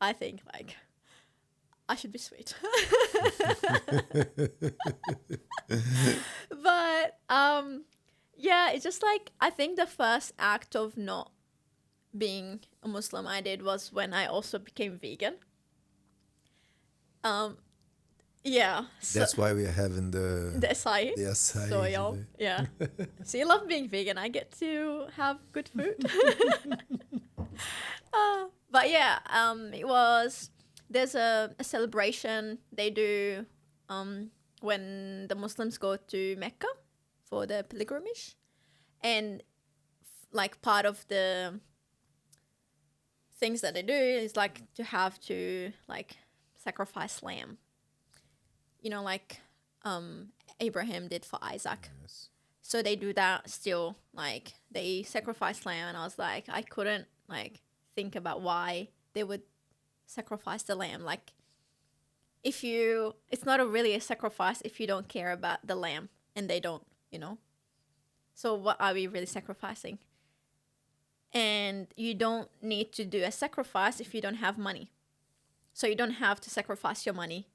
I think like I should be sweet. But yeah, it's just like I think the first act of not being a Muslim I did was when I also became vegan. Yeah. That's why we are having the acai. the acai Soy oil. today. Yeah. So you love being vegan. I get to have good food. But yeah, it was, there's a celebration they do when the Muslims go to Mecca for the pilgrimage. And like part of the things that they do is like to have to like sacrifice lamb. You know, like Abraham did for Isaac. Yes. So they do that still. Like they sacrifice lamb, and I was like, I couldn't like think about why they would sacrifice the lamb. Like, it's not really a sacrifice if you don't care about the lamb, and they don't, you know. So what are we really sacrificing? And you don't need to do a sacrifice if you don't have money. So you don't have to sacrifice your money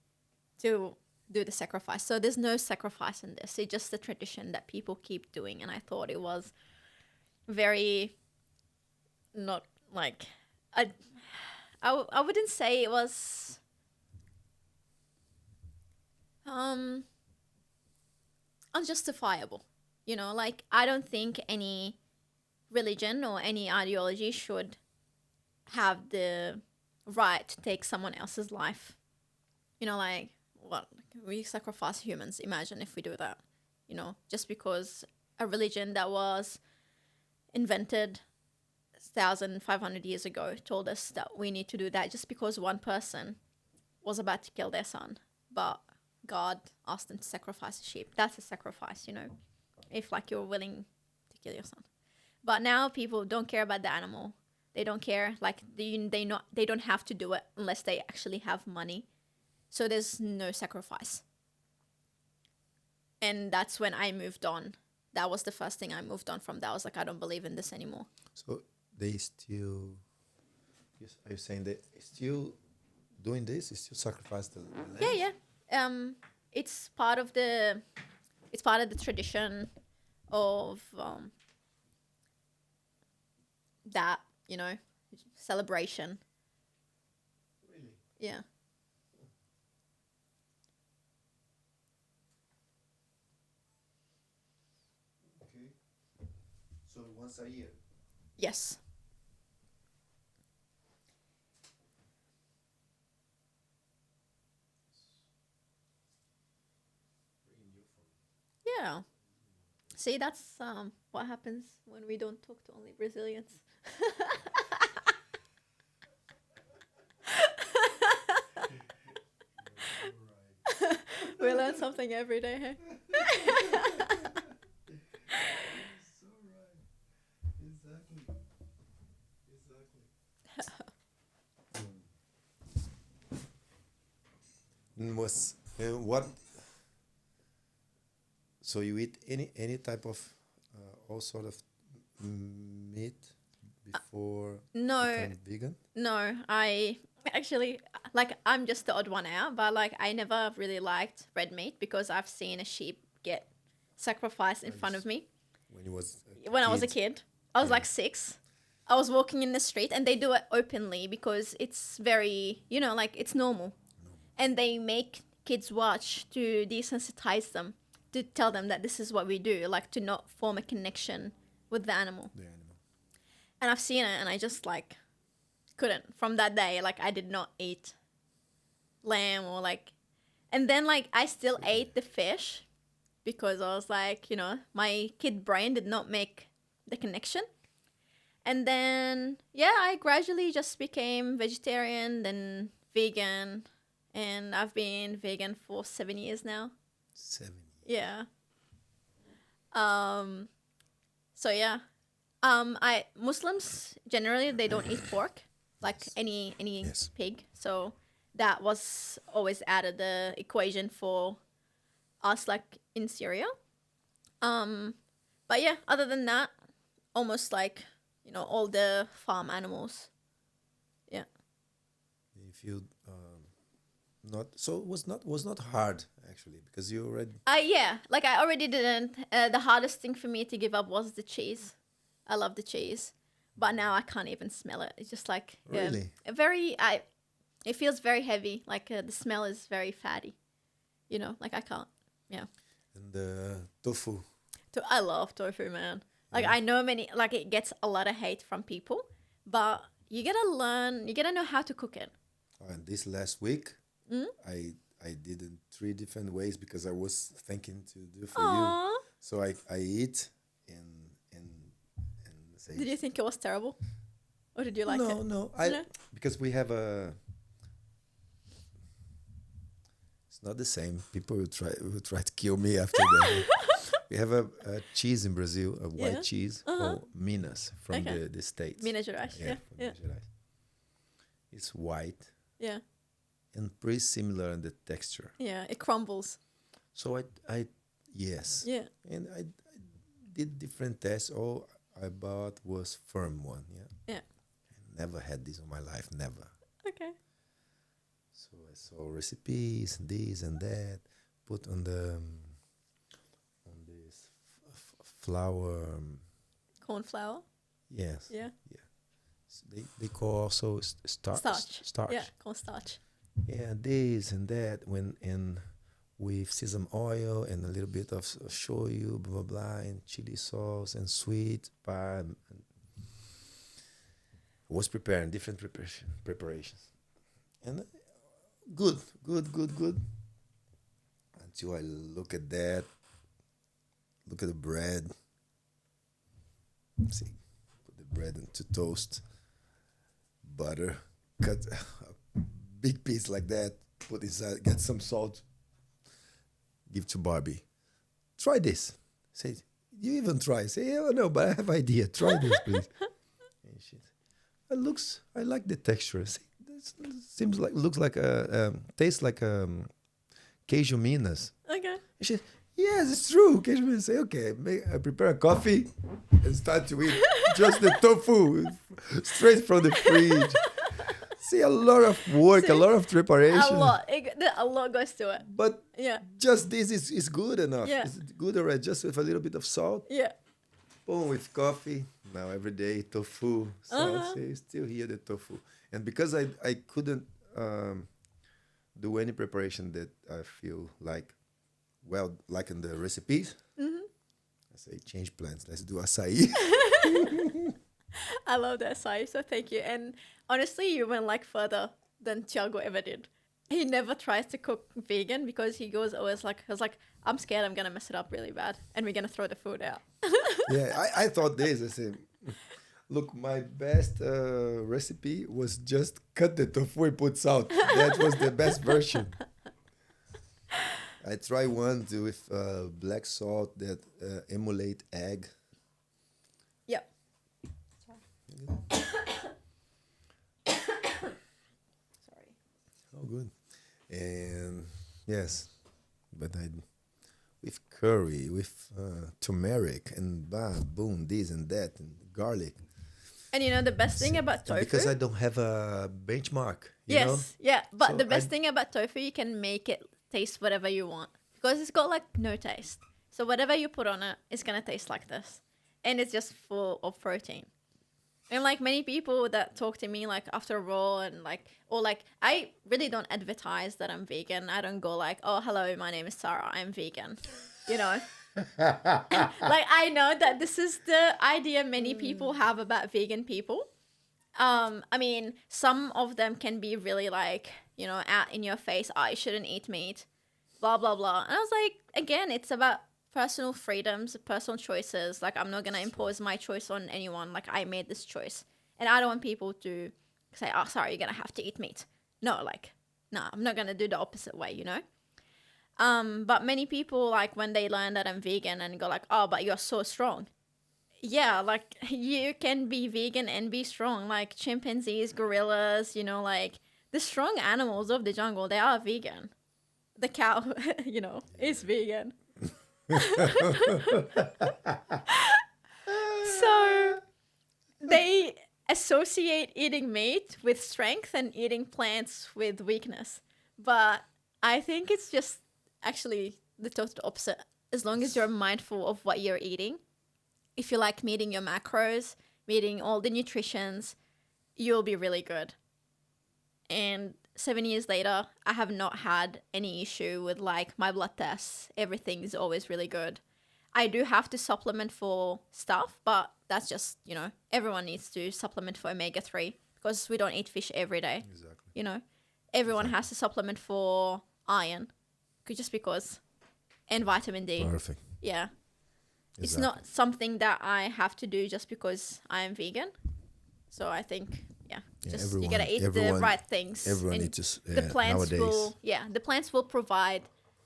to do the sacrifice. So there's no sacrifice in this. It's just a tradition that people keep doing. And I thought it was very not like, I wouldn't say it was unjustifiable. You know, like I don't think any religion or any ideology should have the right to take someone else's life. You know, like, what, we sacrifice humans. Imagine if we do that, you know, just because a religion that was invented 1,500 years ago told us that we need to do that, just because one person was about to kill their son, but God asked them to sacrifice a sheep. That's a sacrifice, you know, if like you're willing to kill your son. But now people don't care about the animal. They don't care. Like they don't have to do it unless they actually have money. So there's no sacrifice. And that's when I moved on. That was the first thing I moved on from. That I was like, I don't believe in this anymore. So they still, are you saying they still doing this? They still sacrifice the lamb? Yeah. It's part of the tradition of that, you know, celebration. Really? Yeah. Okay. So once a year? Yes. Yeah. See, that's what happens when we don't talk to only Brazilians. We learn something every day, hey? So right. Exactly. What? So you eat any type of all sort of meat before No. become vegan? No, I actually, like, I'm just the odd one out, but like I never really liked red meat because I've seen a sheep get sacrificed in front of me When you was when I was a kid. I was like 6. I was walking in the street and they do it openly because it's very, you know, like it's normal. And they make kids watch to desensitize them, to tell them that this is what we do, like to not form a connection with the animal. The animal. And I've seen it and I just like couldn't. From that day, like I did not eat lamb or like, and then like I still ate the fish because I was like, you know, my kid brain did not make the connection. And then, yeah, I gradually just became vegetarian, then vegan, and I've been vegan for 7 years now. 7 years. Yeah. So yeah, Muslims generally they don't eat pork, like any Yes. pig. So that was always out of the equation for us, like in Syria. But yeah, other than that, almost like, you know, all the farm animals. Yeah. If you not so it was not hard actually because you already Yeah, like I already didn't. The hardest thing for me to give up was the cheese. I love the cheese, but now I can't even smell it. It's just like Really? It feels very heavy. Like the smell is very fatty. You know, like I can't. Yeah. and the tofu. I love tofu, man. Like Yeah. I know like it gets a lot of hate from people, but you gotta learn. You gotta know how to cook it. And this last week, Mm? I did in 3 different ways because I was thinking to do for you. Aww. So I eat and say Did you think it was terrible, or did you like no it? no No? because we have a. It's not the same. People will try to kill me after that. We have a cheese in Brazil, a white Yeah. cheese Uh-huh. called Minas from Okay. the States. Minas Gerais. Yeah. from Yeah. Minas Gerais. It's white Yeah. and pretty similar in the texture. Yeah. It crumbles. So I yes. Yeah. And I did different tests. All I bought was firm one. Yeah. Yeah. I never had this in my life. Never. Okay. So I saw recipes, this and that. Put on the on this flour. Corn flour. Yes. Yeah. They call also starch. Starch. Yeah. Corn starch. Yeah, this and that. And with sesame oil and a little bit of shoyu, blah blah blah, and chili sauce and sweet pie. And was preparing different preparations, and good. Until I look at that, look at the bread. See, put the bread into toast, butter, cut a big piece like that, put inside, get some salt, give to Barbie. Try this. Say, you even try. Say, oh no, but I have idea. Try this, please. And she, it looks. I like the texture. See, this seems like looks like tastes like queijo Minas. Okay. And she, yes, it's true. Queijo Minas. Say, okay, I prepare a coffee and start to eat just the tofu straight from the fridge. See, a lot of work, a lot of preparation. A lot goes to it. But Yeah. just this is good enough. Yeah. It's good already, just with a little bit of salt. Yeah. Boom, with coffee. Now every day, tofu. So see, still here the tofu. And because I couldn't do any preparation that I feel like, well, like in the recipes, I say change plans. Let's do acai. I love that side, so thank you. And honestly, you went like further than Thiago ever did. He never tries to cook vegan because he goes always like, I'm scared I'm gonna mess it up really bad, and we're gonna throw the food out. Yeah, I thought this. I said, look, my best recipe was just cut the tofu and put salt. That was the best version. I tried one with black salt that emulate egg. Yep. Sorry. Oh, good. And yes, but I with curry, with turmeric, and boom, this and that, and garlic. And you know the best thing about And tofu? because I don't have a benchmark, you know? Yeah. But So the best I- thing about tofu, you can make it taste whatever you want because it's got like no taste. So whatever you put on it, it's gonna taste like this, and it's just full of protein. And like many people that talk to me like after a roll and like, or like, I really don't advertise that I'm vegan. I don't go like, oh, hello, my name is Sara, I'm vegan, you know? Like, I know that this is the idea many people have about vegan people. I mean, some of them can be really like, you know, out in your face, I shouldn't eat meat, blah, blah, blah. And I was like, again, it's about personal freedoms, personal choices. Like, I'm not going to impose my choice on anyone. Like, I made this choice. And I don't want people to say, oh, sorry, you're going to have to eat meat. No, like, no, I'm not going to do the opposite way, you know? But many people, like, when they learn that I'm vegan and go like, oh, but you're so strong. Yeah, like, you can be vegan and be strong. Like, chimpanzees, gorillas, you know, like, the strong animals of the jungle, they are vegan. The cow, you know, is vegan. So they associate eating meat with strength and eating plants with weakness. But I think it's just actually the total opposite. As long as you're mindful of what you're eating, if you like meeting your macros, meeting all the nutritions, you'll be really good. And 7 years later, I have not had any issue with like my blood tests. Everything is always really good. I do have to supplement for stuff, but that's just, you know, everyone needs to supplement for omega-3 because we don't eat fish every day. Exactly. You know, everyone has to supplement for iron just because, and vitamin D. Perfect. Yeah. It's Exactly. not something that I have to do just because I'm vegan. So I think, just you gotta eat the right things. Everyone And needs to. the plants nowadays. the plants will provide,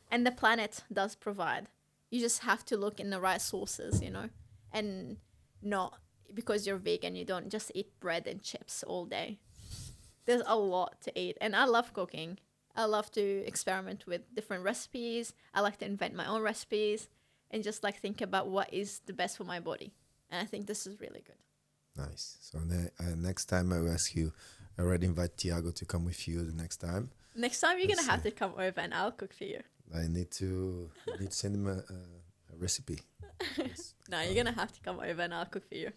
and the planet does provide. You just have to look in the right sources, you know, and not because you're vegan, you don't just eat bread and chips all day. There's a lot to eat, and I love cooking. I love to experiment with different recipes. I like to invent my own recipes and just like think about what is the best for my body. And I think this is really good. Nice. So next time I will ask you. I already invite Tiago to come with you the next time. Next time you're Let's gonna have to come over and I'll cook for you. I need to send him a recipe. Yes. No, you're gonna have to come over and I'll cook for you.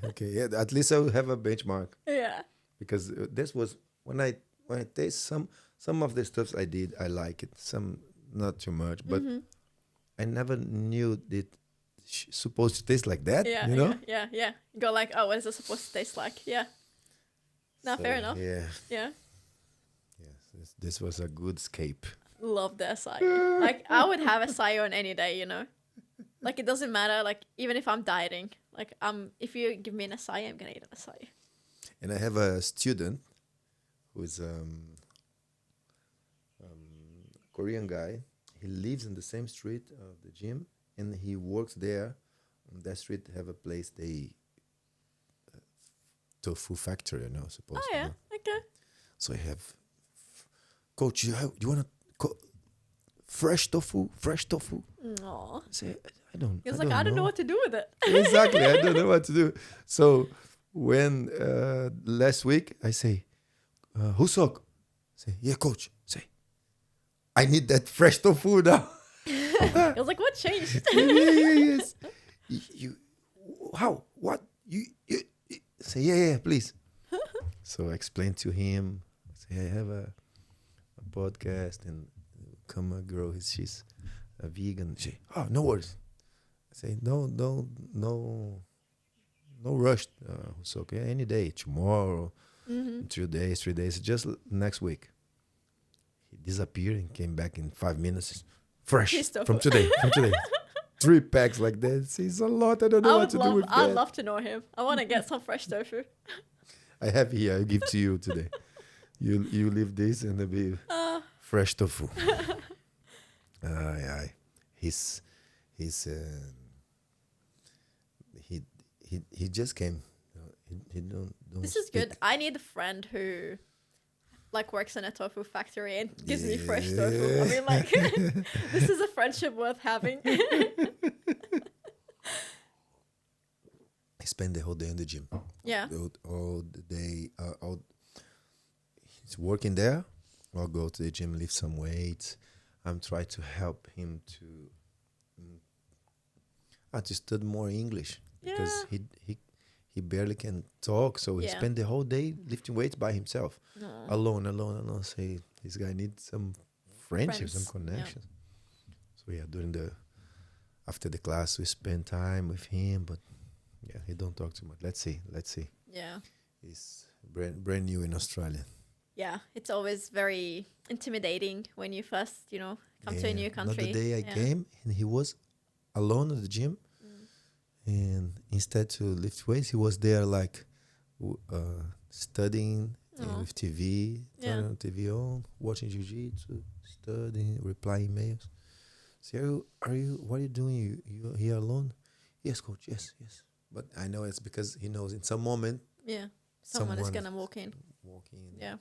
Okay. Yeah, at least I will have a benchmark Yeah. because this was when I taste some of the stuffs I did. I like it. Some not too much, but I never knew that supposed to taste like that. Yeah. You know. Yeah. Go like, oh, what is it supposed to taste like? Yeah. No, So, fair enough. Yeah. Yeah. Yes. This was a good escape. Love the acai. Like, I would have acai on any day, you know? Like, it doesn't matter. Like, even if I'm dieting, like, if you give me an acai, I'm gonna eat an acai. And I have a student who is Korean guy. He lives in the same street of the gym, and he works there. On that street, have a place tofu factory. You know, supposed Oh, to. yeah. Know. Okay. So I have, coach. You want fresh tofu? Fresh tofu? Aw. I say I don't. He was like, I don't know what to do with it. Exactly. I don't know what to do. So when last week I say, Husok, say, yeah, coach. Say, I need that fresh tofu now. I was like, what changed? Yes. You, how? What? You say, yeah, please. So I explained to him. Say, I have a podcast and come a girl. She's a vegan. She, oh, no worries. I say, no rush. It's okay. Any day, tomorrow, 2 days, 3 days, just next week. He disappeared and came back in 5 minutes. Fresh from today. 3 packs like that. It's a lot. I don't know what to do with that. I'd love to know him. I want to get some fresh tofu. I have here. I'll give to you today. You leave this and it'll be fresh tofu. Yeah. He just came. He don't This is good. I need a friend who like works in a tofu factory and gives me fresh tofu. I mean, like, this is a friendship worth having. He spent the whole day in the gym. Yeah. All the day. He's working there. I'll go to the gym, lift some weights. I'm trying to help him to study more English because he barely can talk. So he spent the whole day lifting weights by himself, alone. Say this guy needs some friendship, some connections. So during after the class we spend time with him, but yeah, he don't talk too much. Let's see. Yeah. He's brand new in Australia. Yeah. It's always very intimidating when you first, come to a new country. Another day I came and he was alone at the gym, and instead to lift weights, he was there like studying with TV, turning on TV on, watching Jiu-Jitsu, studying, replying emails. Say, what are you doing? You here alone? Yes, coach. Yes. But I know it's because he knows in some moment. Yeah. Someone is gonna walk in. Yeah.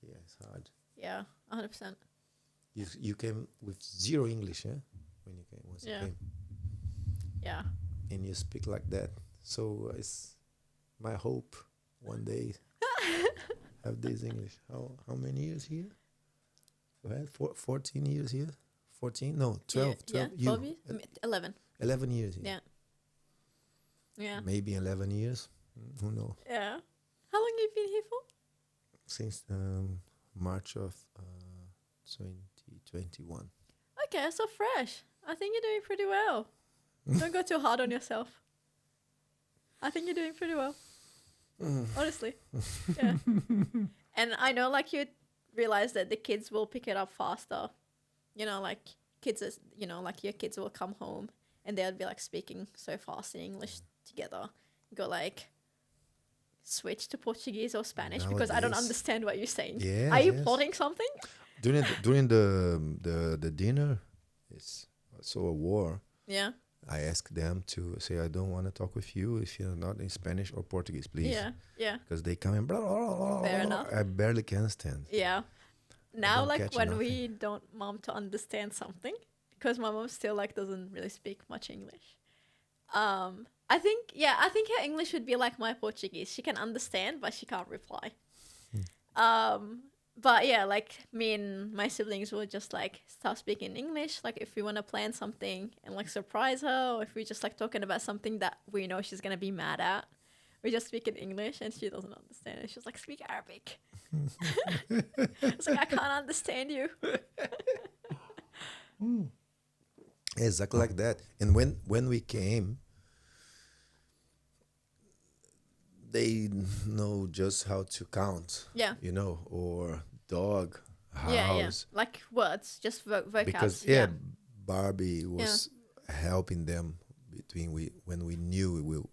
Yeah, it's hard. Yeah, 100%. You came with zero English, yeah? When you came, once you came. Yeah. And you speak like that. So it's my hope one day have this English. How many years here? You had 14 years here? 14? No, 12. Yeah, 12 years? 11. 11 years here. Yeah. Yeah. Maybe 11 years. Who knows? Yeah. How long have you been here for? Since March of 2021. Okay, so fresh. I think you're doing pretty well. Don't go too hard on yourself. I think you're doing pretty well. Honestly. Yeah. And I know like you realize that the kids will pick it up faster. Like kids is, like your kids will come home and they'll be like speaking so fast in English together. Go like switch to Portuguese or Spanish because I don't understand what you're saying. Yes, Are you plotting something? During the dinner, it's also a war. Yeah. I ask them to say, I don't want to talk with you if you're not in Spanish or Portuguese, please. Yeah. Because they come in, blah, blah, blah, blah, Fair blah, enough. I barely can understand. Yeah. Now, don't like catch when nothing. we don't mom to understand something, because my mom still like doesn't really speak much English. I think her English would be like my Portuguese. She can understand, but she can't reply. But yeah, like me and my siblings will just like start speaking English. Like if we want to plan something and like surprise her, or if we just like talking about something that we know she's gonna be mad at, we just speak in English and she doesn't understand. And she's like, speak Arabic. It's like I can't understand you. Exactly like that. And when we came, they know just how to count. Yeah. Or dog, house. Yeah. Like words, just vocabs. Because Barbie was helping them when we knew we will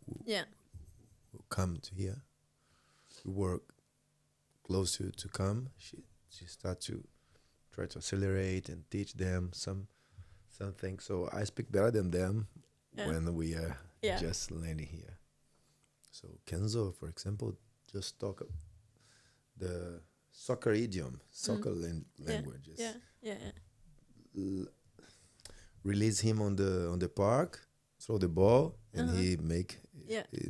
come to here. We were close to come. She started to try to accelerate and teach them something. So I speak better than them when we are just landing here. So Kenzo, for example, just talk the soccer idiom, soccer languages. Release him on the park, throw the ball, and he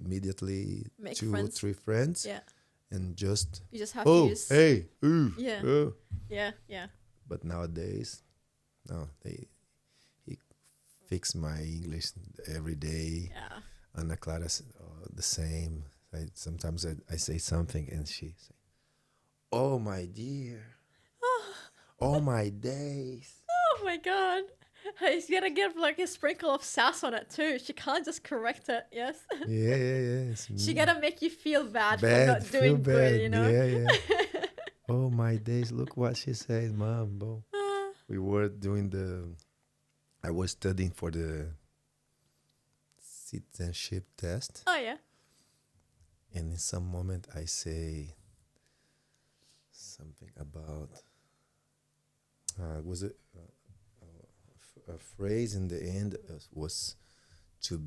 immediately make 2 friends. or 3 friends. Yeah. And just You just have to use. Hey, Yeah. Yeah. But nowadays, no, he fix my English every day. Yeah. Ana Clara the same. Sometimes I say something and she say, "Oh my dear, oh my days." Oh my god. He's gonna get like a sprinkle of sass on it too. She can't just correct it, yes? Yeah. She gotta make you feel bad for not feel doing bad. good, Yeah. Oh my days, look what she said, Mom. Bo. We were doing I was studying for the citizenship test. Oh yeah. And in some moment I say something about, was it a phrase in the end was to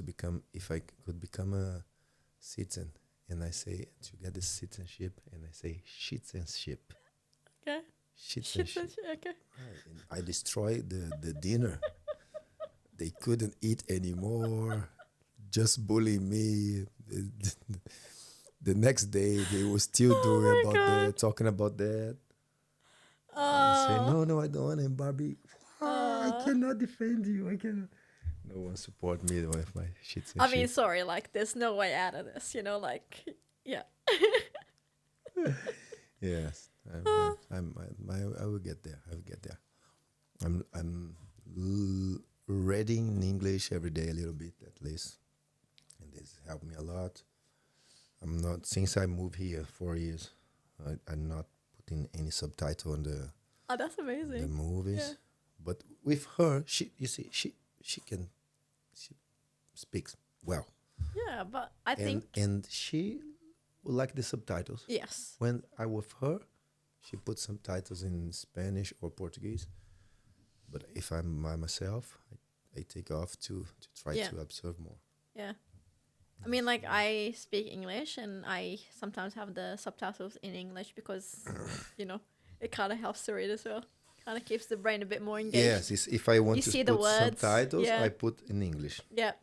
become, if I could become a citizen. And I say, to get the citizenship, and I say, citizenship. Okay. Citizenship. Okay. Right. And I destroyed the dinner. They couldn't eat anymore. Just bully me. The next day, they were still talking about that. I say, no, I don't want him, Barbie. I cannot defend you. I cannot. No one support me with my shit. I mean, sorry, like, there's no way out of this, like, yeah. Yes, I will get there. I will get there. I'm reading English every day a little bit at least, and this helped me a lot. I'm not since I moved here 4 years. I'm not putting any subtitle on Oh, that's the amazing. movies, Yeah. but with her, she speaks well, Yeah, but I think and she would like the subtitles. yes. When I with her, she puts subtitles in Spanish or Portuguese. But if I'm by myself, I take off to try Yeah. to observe more. Yeah. I mean, like, I speak English and I sometimes have the subtitles in English because, it kind of helps to read as well. Kind of keeps the brain a bit more engaged. Yes, if I want You to see the put words, subtitles, yeah. I put in English. Yeah.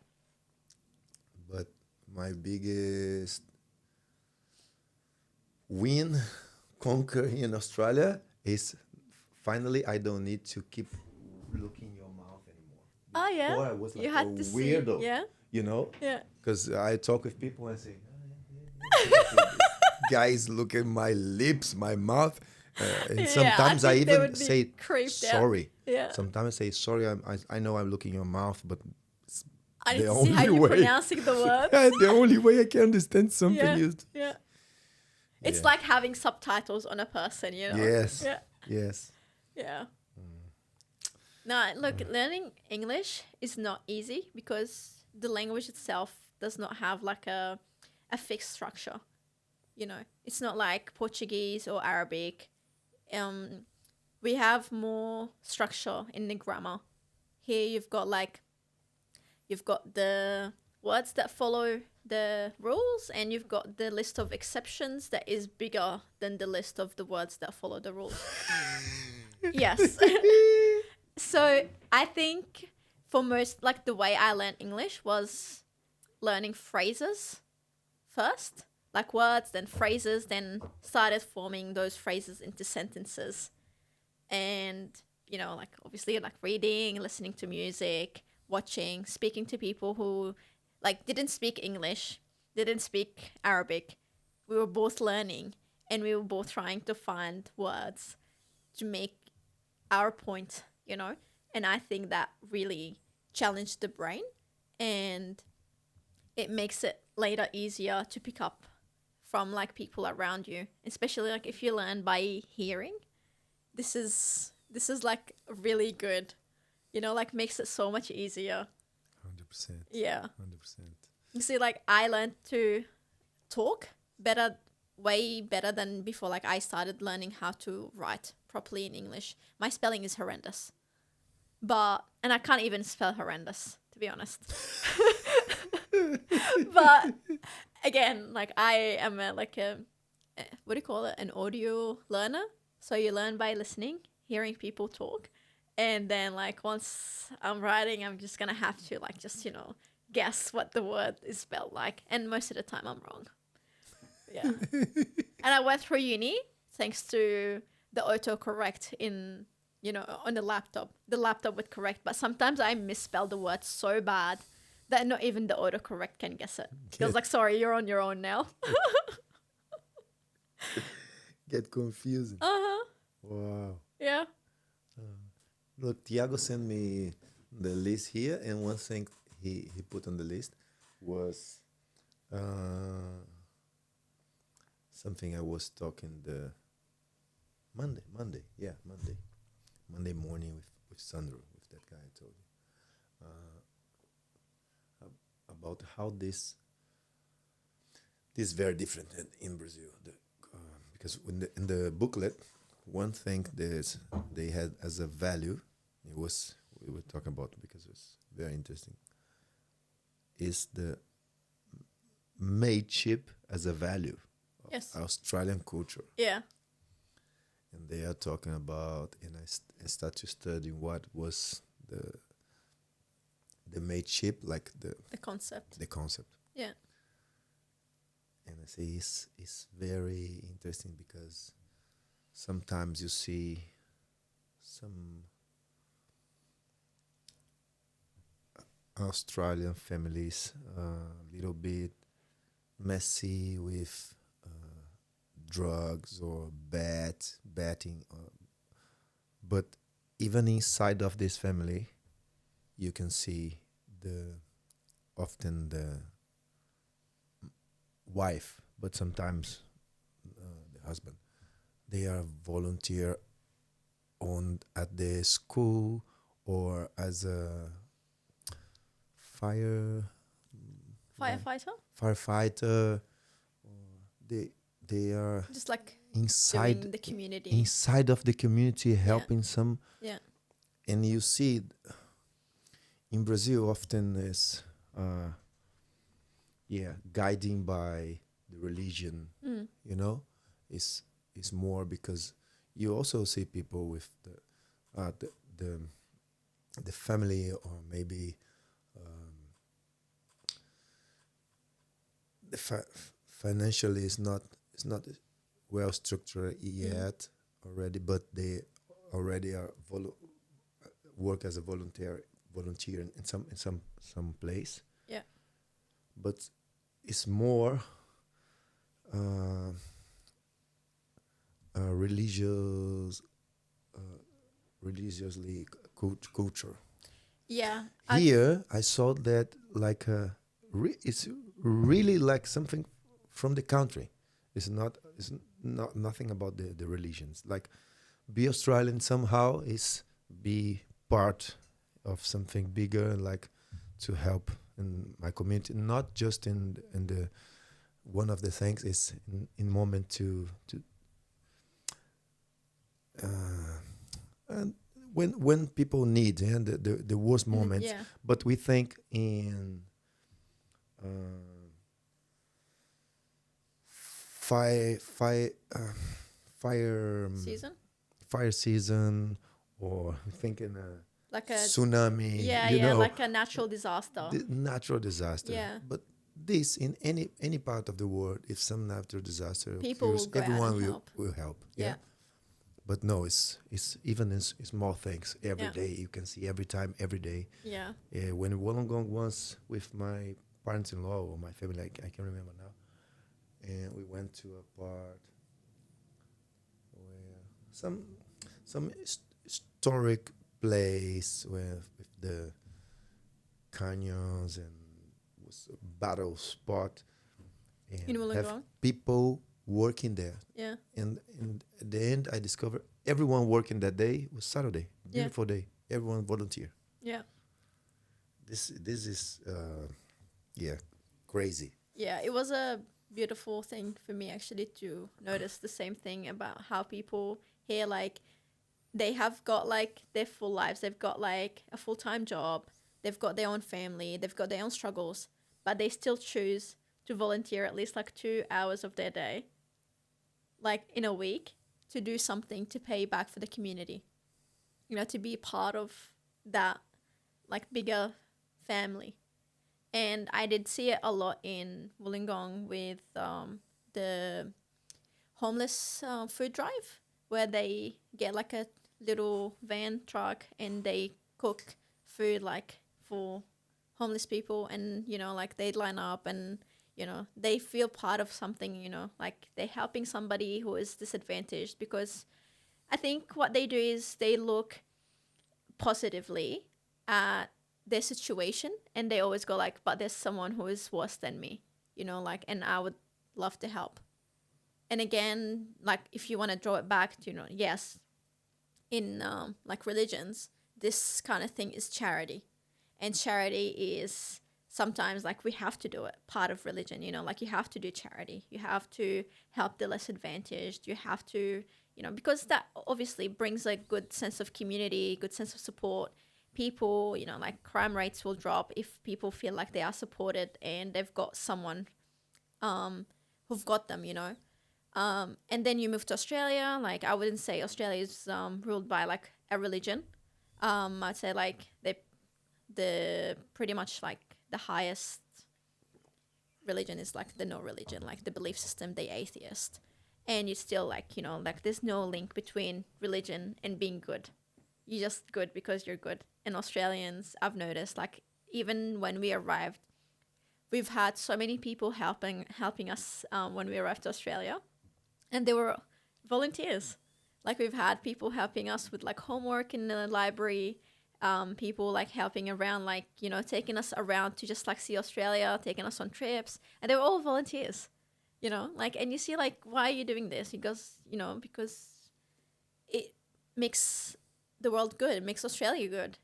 But my biggest win, conquer in Australia is finally I don't need to keep looking your mouth anymore. Oh, yeah. Before I was like You a had to see. weirdo, Yeah. you know? Yeah. Because I talk with people and I say, guys, look at my lips, my mouth. And Yeah, I sometimes I think they even would be say creeped out. sorry. Yeah. Sometimes I say sorry. I know I'm looking your mouth, but I the need to see how only you're way- pronouncing the words. the only way I can understand something Yeah. is Yeah. It's Yeah. like having subtitles on a person, yes, Yeah. yes. Yeah. No, look, learning English is not easy because the language itself does not have like a fixed structure. It's not like Portuguese or Arabic. We have more structure in the grammar. Here you've got the words that follow the rules, and you've got the list of exceptions that is bigger than the list of the words that follow the rules. Yes. So I think for most, like, the way I learned English was learning phrases first, like words, then phrases, then started forming those phrases into sentences. And, like, obviously, like, reading, listening to music, watching, speaking to people who, like, didn't speak English, didn't speak Arabic. We were both learning, and we were both trying to find words to make our point, and I think that really challenged the brain, and it makes it later easier to pick up from, like, people around you, especially, like, if you learn by hearing. This is like really good, like, makes it so much easier. 100%. Yeah. 100%. You see, like, I learned to talk better, way better than before. Like, I started learning how to write properly in English. My spelling is horrendous. And I can't even spell horrendous, to be honest. But again, like, I am what do you call it? An audio learner. So you learn by listening, hearing people talk. And then, like, once I'm writing, I'm just going to have to, like, just, guess what the word is spelled like. And most of the time I'm wrong. Yeah. And I went through uni thanks to the autocorrect in, on the laptop. The laptop would correct, but sometimes I misspell the word so bad that not even the autocorrect can guess it. It was like, sorry, you're on your own now. Get confusing. Uh-huh. Wow. Yeah. Look, Tiago sent me the list here, and one thing he put on the list was something I was talking the Monday morning with Sandro, with that guy I told you, about how this is very different in Brazil. Because in the booklet, one thing they had as a value, we were talking about because it was very interesting, is the mateship as a value of Yes. Australian culture. Yeah. And they are talking about, and I start to study what was the mateship, like the concept. Yeah. And I say it's very interesting because sometimes you see some Australian families a little bit messy with drugs or betting, but even inside of this family, you can see often the wife, but sometimes the husband. They are volunteer at the school or as a Firefighter. firefighter. They are Just like inside doing the community. inside of the community, helping some. Yeah. And you see in Brazil often is guiding by the religion. You know, is more because you also see people with the family, or maybe financially is not well structured yet already, but they already are work as a volunteer in some place. Yeah. But it's more religiously culture. Yeah. Here I saw that like it's really like something from the country. It's not nothing about the religions. Like be Australian somehow is be part of something bigger, like to help in my community, not just in the one of the things is in moment to and when people need and the worst moments. Yeah. But we think in fire Season. season, or think in a Like a tsunami. yeah, you know, like a natural disaster. natural disaster. Yeah. But this in any part of the world, if some natural disaster People occurs, will go out everyone and help. will help. Yeah. But no, it's even in small things every Yeah. day. You can see every time, every day. Yeah. When Wollongong was with my parents-in-law or my family, I can remember now, and we went to a part where some historic place with the canyons and was a battle spot, and In have Wollongong? people working there. Yeah. And at the end, I discovered everyone working that day was Saturday, Yeah. beautiful day. Everyone volunteer. Yeah. This is crazy. Yeah, it was a beautiful thing for me actually to notice the same thing about how people here, like, they have got like their full lives. They've got like a full-time job. They've got their own family. They've got their own struggles, but they still choose to volunteer at least like 2 hours of their day, like in a week, to do something to pay back for the community, you know, to be part of that like bigger family. And I did see it a lot in Wollongong with the homeless food drive, where they get like a little van truck and they cook food like for homeless people, and you know, like they line up and you know they feel part of something, you know, like they're helping somebody who is disadvantaged. Because I think what they do is they look positively at their situation and they always go like, but there's someone who is worse than me, you know, like, and I would love to help. And again, like if you want to draw it back to, you know, yes, in like religions, this kind of thing is charity. And charity is sometimes like we have to do it, part of religion, you know, like you have to do charity. You have to help the less advantaged. You have to, you know, because that obviously brings a good sense of community, good sense of support. People, you know, like crime rates will drop if people feel like they are supported and they've got someone who've got them, you know. And then you move to Australia. Like I wouldn't say Australia is ruled by like a religion. I'd say like the pretty much like the highest religion is like the no religion, like the belief system, the atheist. And you still like, you know, like there's no link between religion and being good. You're just good because you're good. And Australians, I've noticed, like even when we arrived, we've had so many people helping us when we arrived to Australia, and they were volunteers. Like we've had people helping us with like homework in the library, people like helping around, like, you know, taking us around to just like see Australia, taking us on trips, and they were all volunteers, you know, like, and you see like, why are you doing this? Because, you know, because it makes the world good, it makes Australia good.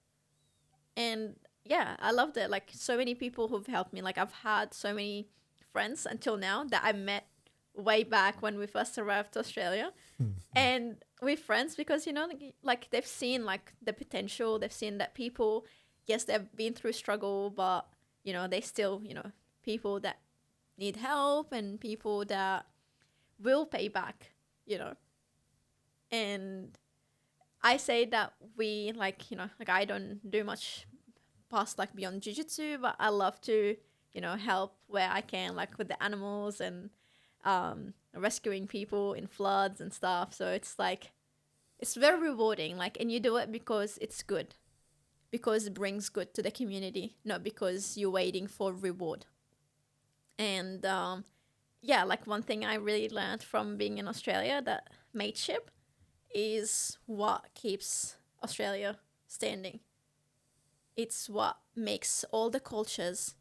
And yeah, I loved it. Like so many people who've helped me. Like I've had so many friends until now that I met way back when we first arrived to Australia. And we're friends because, you know, like they've seen like the potential. They've seen that people, yes, they've been through struggle, but, you know, they still, you know, people that need help and people that will pay back, you know. And I say that we, like, you know, like I don't do much past like beyond jiu-jitsu, but I love to, you know, help where I can, like with the animals and rescuing people in floods and stuff. So it's like, it's very rewarding, like, and you do it because it's good, because it brings good to the community, not because you're waiting for reward. And yeah, like one thing I really learned from being in Australia, that mateship is what keeps Australia standing. It's what makes all the cultures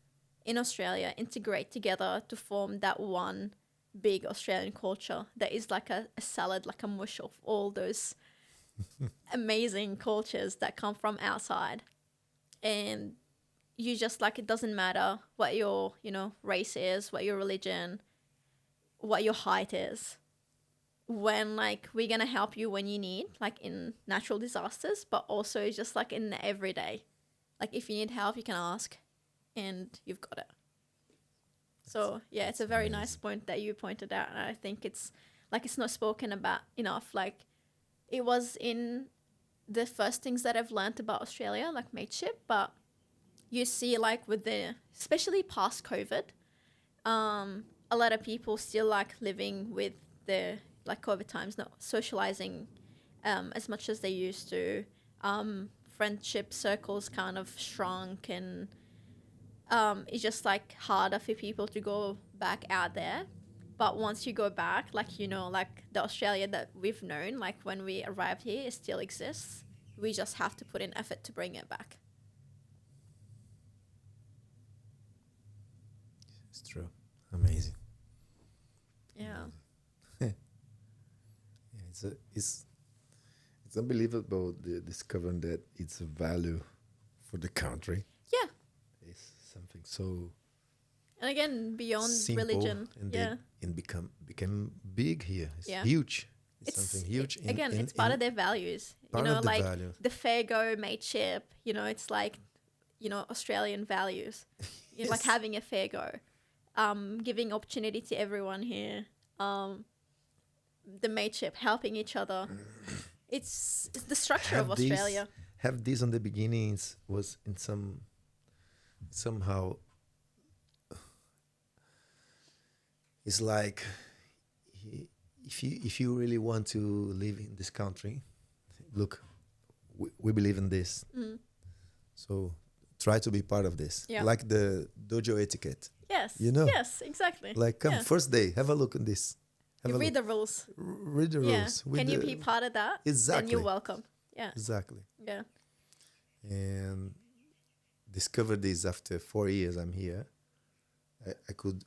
in Australia integrate together to form that one big Australian culture that is like a salad, like a mush of all those amazing cultures that come from outside. And you just, like, it doesn't matter what your, you know, race is, what your religion, what your height is. When, like, we're going to help you when you need, like in natural disasters, but also just like in the everyday. Like if you need help, you can ask and you've got it. So yeah, it's a very nice point that you pointed out. And I think it's like, it's not spoken about enough. Like it was in the first things that I've learned about Australia, like mateship, but you see like with the, especially past COVID, a lot of people still like living with the like COVID times, not socializing as much as they used to. Friendship circles kind of shrunk, and it's just like harder for people to go back out there. But once you go back, like, you know, like the Australia that we've known, like when we arrived here, it still exists. We just have to put in effort to bring it back. It's true. Amazing. Yeah. Yeah, it's unbelievable discovering that it's a value for the country. Yeah. It's something so And again, beyond simple, religion. and Yeah. then became big here. It's Yeah. huge. It's something huge. Again, it's part of their values. part You know, of the like value. the fair go mateship, you know, it's like, you know, Australian values. You know, like Yes. having a fair go. Giving opportunity to everyone here. The mateship, helping each other. It's the structure of Australia. Have this on the beginnings was in somehow. It's like if you really want to live in this country, look, we believe in this. So try to be part of this. Yeah. Like the dojo etiquette. Yes. You know? Yes, exactly. Like come Yeah. first day, have a look at this. Have You a read look. the rules. Read the Yeah. rules. Can you be part of that? Exactly. Then you're welcome. Yeah. Exactly. Yeah. And discovered this after 4 years I'm here. I could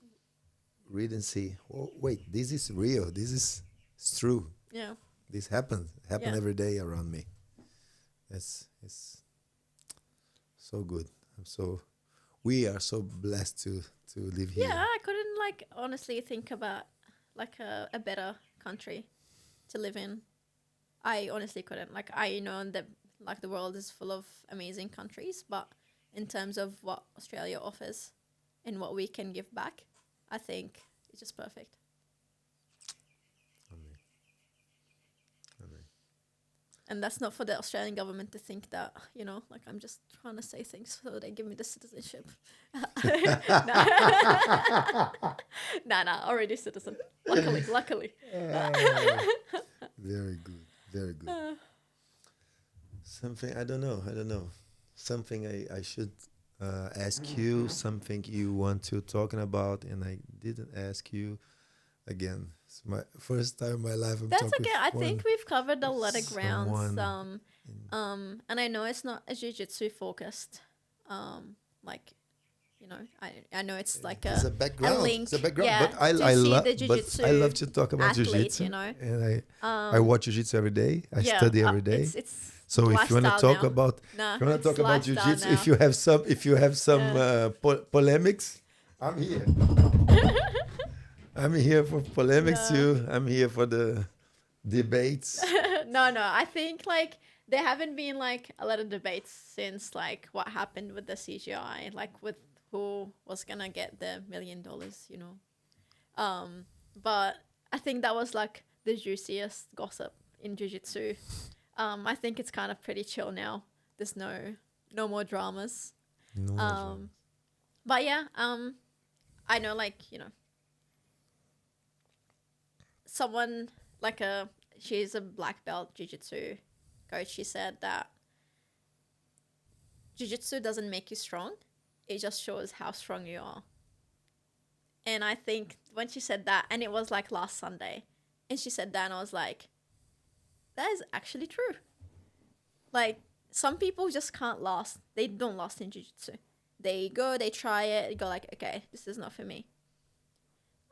read and see, oh, wait, this is real. It's true. Yeah. This happens. Happen Yeah. every day around me. It's so good. We are so blessed to live here. Yeah, I couldn't like honestly think about like a better country to live in. I honestly couldn't. Like I know that like the world is full of amazing countries, but in terms of what Australia offers and what we can give back, I think it's just perfect. Amen. Amen. And that's not for the Australian government to think that, you know, like I'm just trying to say things so they give me the citizenship. Nah, already citizen. Luckily. Very good. Very good. Something I don't know. Something I should ask you. Something you want to talking about, and I didn't ask you. Again, It's my first time in my life I'm That's talking okay. I with think we've covered a lot of grounds. someone And I know it's not a jiu-jitsu focused. Like, you know, I know it's like It's a background. link. It's a background. Yeah, But I to see love the but I jiu-jitsu love to talk about athlete, jiu-jitsu. you know. And I watch jiu-jitsu every day. I Yeah, study every day. It's So if you want to lifestyle talk now. about Nah, if you want it's to talk about lifestyle jiu-jitsu, now. if you have some Yeah. polemics, I'm here. I'm here for polemics No. too. I'm here for the debates. No. I think like there haven't been like a lot of debates since like what happened with the CGI, like with who was gonna get the $1 million, you know. But I think that was like the juiciest gossip in jiu-jitsu. I think it's kind of pretty chill now. There's no more dramas. No, But yeah, I know like, you know, someone like she's a black belt jiu-jitsu coach. She said that jiu-jitsu doesn't make you strong. It just shows how strong you are. And I think when she said that, and it was like last Sunday, and she said that, and I was like, that is actually true. Like, some people just can't last. They don't last in jiu-jitsu. They go, they try it, they go like, okay, this is not for me.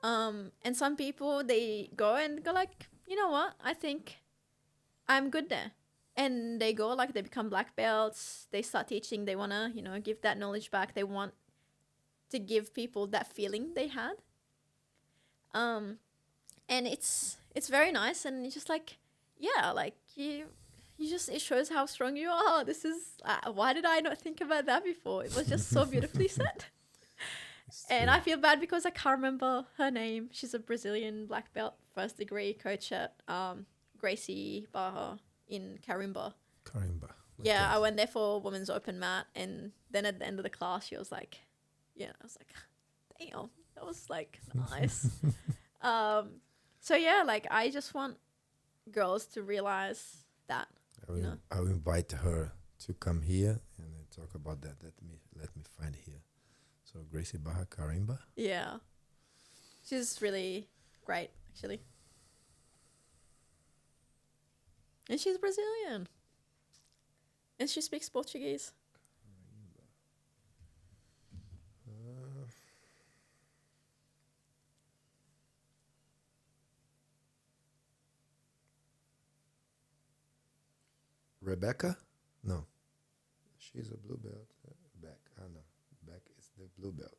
And some people, they go and go like, you know what? I think I'm good there. And they go like, they become black belts. They start teaching. They want to, you know, give that knowledge back. They want to give people that feeling they had. And it's very nice. And it's just like, yeah, like you just, it shows how strong you are. This is, why did I not think about that before? It was just so beautifully said. And I feel bad because I can't remember her name. She's a Brazilian black belt, first degree coach at Gracie Barra in Carimba. Karimba. Yeah, Okay. I went there for women's open mat, and then at the end of the class, she was like, "Yeah," I was like, "Damn, that was like nice." So yeah, like I just want girls to realize that. You know. I will invite her to come here and then talk about that. Let me find here. So Gracie Baja Karimba. Yeah, she's really great, actually, and she's Brazilian, and she speaks Portuguese. Rebecca? No. She's a blue belt. Back. I know. Back is the blue belt.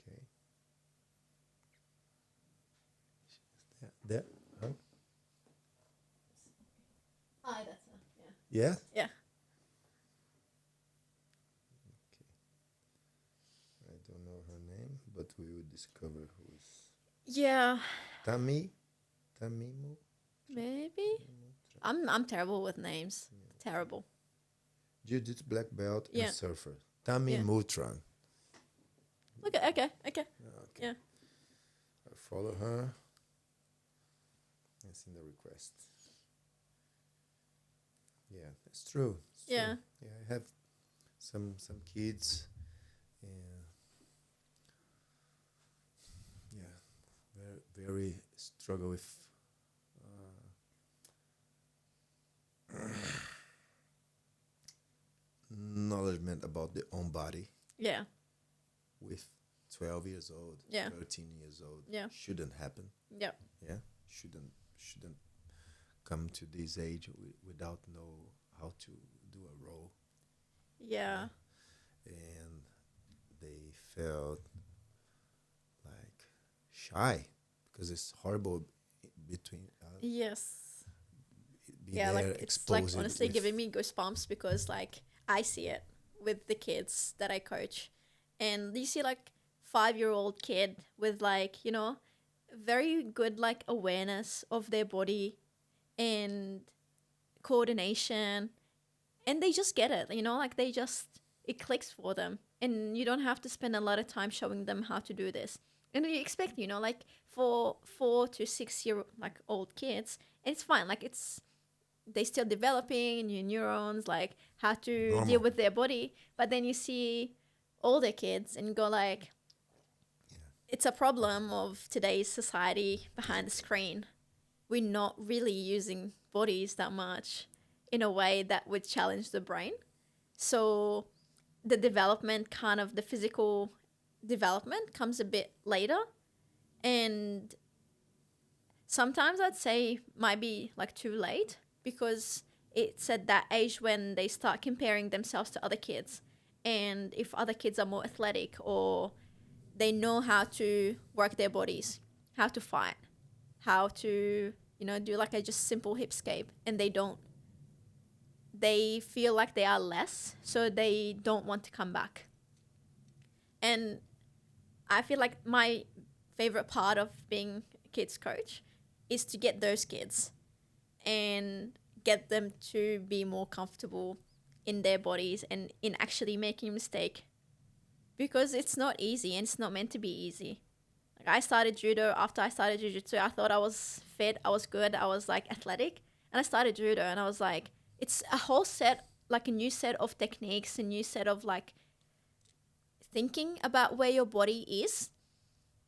Okay. There. Huh? Ah, that's her. Yeah. Yeah? Yeah. Okay. I don't know her name, but we will discover who is Yeah. Tamimu? Maybe. I'm terrible with names. Terrible. Jiu-Jitsu black belt Yeah. and surfer. Tami Yeah. Mutran. Okay. Okay. Yeah. I follow her. I seen the request. Yeah, it's true. It's true. Yeah. Yeah, I have some kids. And yeah, very struggle with knowledge about their own body Yeah. with 12 years old, Yeah. 13 years old. Yeah. Shouldn't happen. Yeah. Yeah, shouldn't come to this age without know how to do a roll. Yeah. And they felt like shy because it's horrible between Yes. being Yeah, like there it's like exposed honestly with- giving me goosebumps because like I see it with the kids that I coach, and you see like 5-year-old kid with like, you know, very good like awareness of their body and coordination, and they just get it, you know, like it clicks for them, and you don't have to spend a lot of time showing them how to do this. And you expect, you know, like for 4 to 6 year like old kids, and it's fine, like they still developing new neurons, like how to Normal. deal with their body. But then you see older kids and you go like, it's a problem of today's society behind the screen. We're not really using bodies that much in a way that would challenge the brain. So the development, kind of the physical development, comes a bit later. And sometimes I'd say might be like too late, because it's at that age when they start comparing themselves to other kids. And if other kids are more athletic, or they know how to work their bodies, how to fight, how to, do like a just simple hip escape, and they don't, they feel like they are less, so they don't want to come back. And I feel like my favorite part of being a kids coach is to get those kids and get them to be more comfortable in their bodies and in actually making a mistake, because it's not easy and it's not meant to be easy. Like, I started judo after I started jiu-jitsu. I thought I was fit, I was good, I was like athletic, and I started judo and I was like, it's a whole set, like a new set of techniques, a new set of like thinking about where your body is.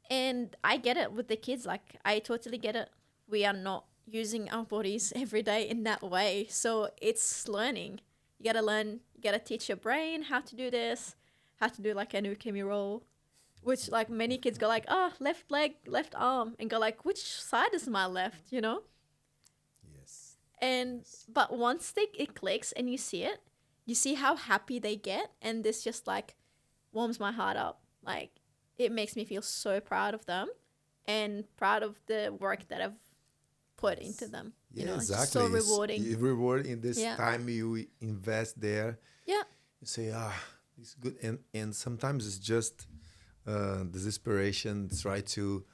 And I get it with the kids. Like, I totally get it. We are not using our bodies every day in that way. So it's learning. You got to learn, you got to teach your brain how to do this, how to do like an ukemi roll, which like many kids go like, oh, left leg, left arm, and go like, which side is my left, Yes. And, but once it clicks and you see how happy they get. And this just like warms my heart up. Like, it makes me feel so proud of them and proud of the work that I've put into them. Yeah, It's exactly. just so rewarding. It's rewarding this Yeah. time you invest there. Yeah. You say, it's good. And sometimes it's just desperation, try to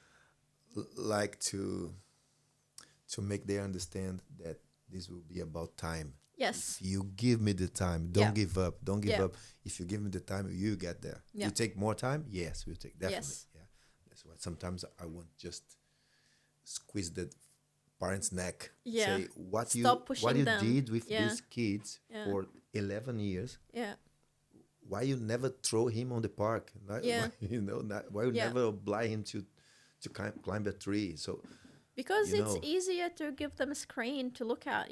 to make them understand that this will be about time. Yes. If you give me the time, don't give up. Don't give Yeah. up. If you give me the time, you get there. Yeah. You take more time? Yes, we'll take, definitely. Yes. Yeah. That's why sometimes I want just squeeze the parent's neck. Yeah. Say what Stop you pushing them. did with Yeah. these kids Yeah. for 11 years. Yeah. Why you never throw him on the park? Yeah. Why you Yeah. never oblige him to climb a tree? So Because You it's know. easier to give them a screen to look at,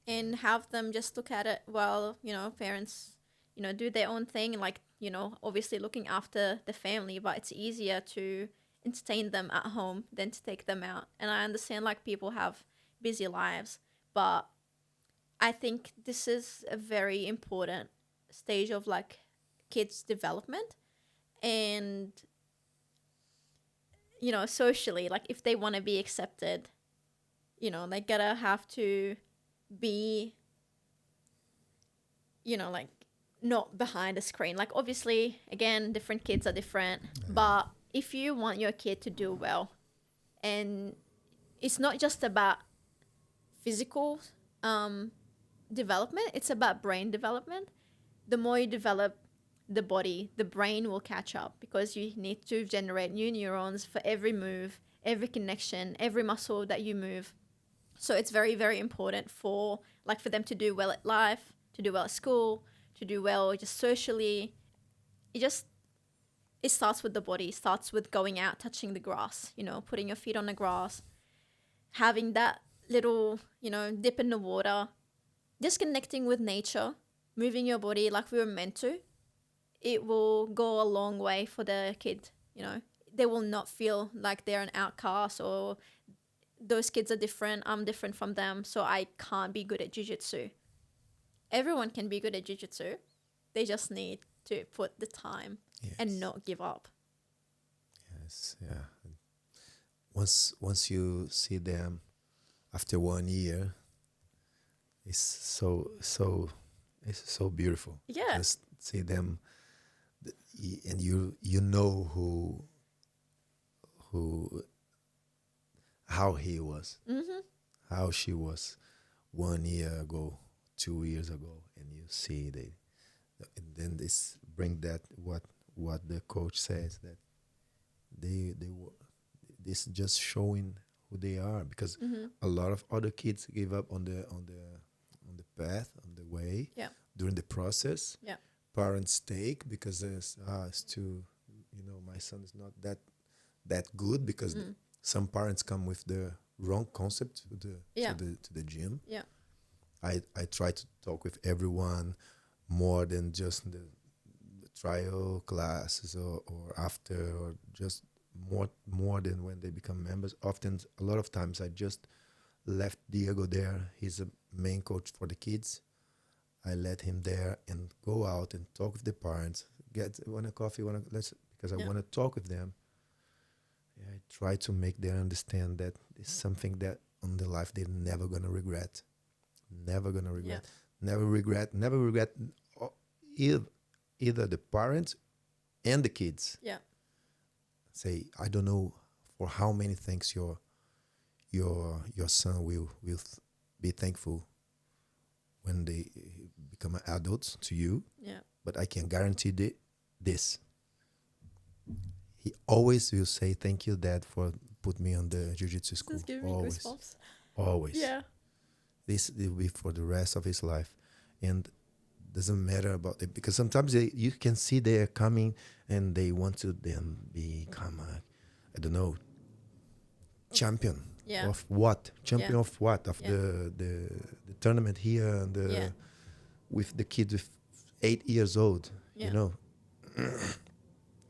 and have them just look at it while, parents, do their own thing, like, obviously looking after the family, but it's easier to entertain them at home than to take them out. And I understand like people have busy lives, but I think this is a very important stage of like kids' development. And socially, like if they want to be accepted, they gotta have to be, like not behind a screen. Like obviously, again, different kids are different, but if you want your kid to do well, and it's not just about physical development, it's about brain development. The more you develop the body, the brain will catch up, because you need to generate new neurons for every move, every connection, every muscle that you move. So it's very, very important for them to do well at life, to do well at school, to do well just socially. It starts with the body. It starts with going out, touching the grass, putting your feet on the grass, having that little, dip in the water, just connecting with nature, moving your body like we were meant to. It will go a long way for the kid, They will not feel like they're an outcast, or those kids are different, I'm different from them, so I can't be good at jiu-jitsu. Everyone can be good at jiu-jitsu. They just need to put the time and not give up. yes, yeah. Once you see them after 1 year, it's so beautiful. Yeah. Just see them, and you know how he was, how she was 1 year ago, 2 years ago, and you see and then this bring that what the coach says, that they were, this just showing who they are, because a lot of other kids give up on the path, on the way, Yeah. during the process. Yeah. Parents take because it's too, my son is not that that good because some parents come with the wrong concept to the gym. Yeah. I try to talk with everyone more than just the trial classes or after, or just more than when they become members. Often, a lot of times, I just left Diego there. He's a main coach for the kids. I let him there and go out and talk with the parents. Want a coffee? Because I want to talk with them. Yeah, I try to make them understand that it's something that on the life they're never gonna regret. Never gonna regret. Never regret. Never regret. Either the parents and the kids. Yeah. Say, I don't know for how many things your son will be thankful when they become adults to you. Yeah. But I can guarantee this. He always will say, thank you, Dad, for put me on the jiu-jitsu school. Just give me goosebumps. Always. Yeah. This will be for the rest of his life. And doesn't matter about it, because sometimes you can see they're coming and they want to then become I don't know, champion of what? Champion of what? Of the tournament here and with the kid with 8 years old. You know,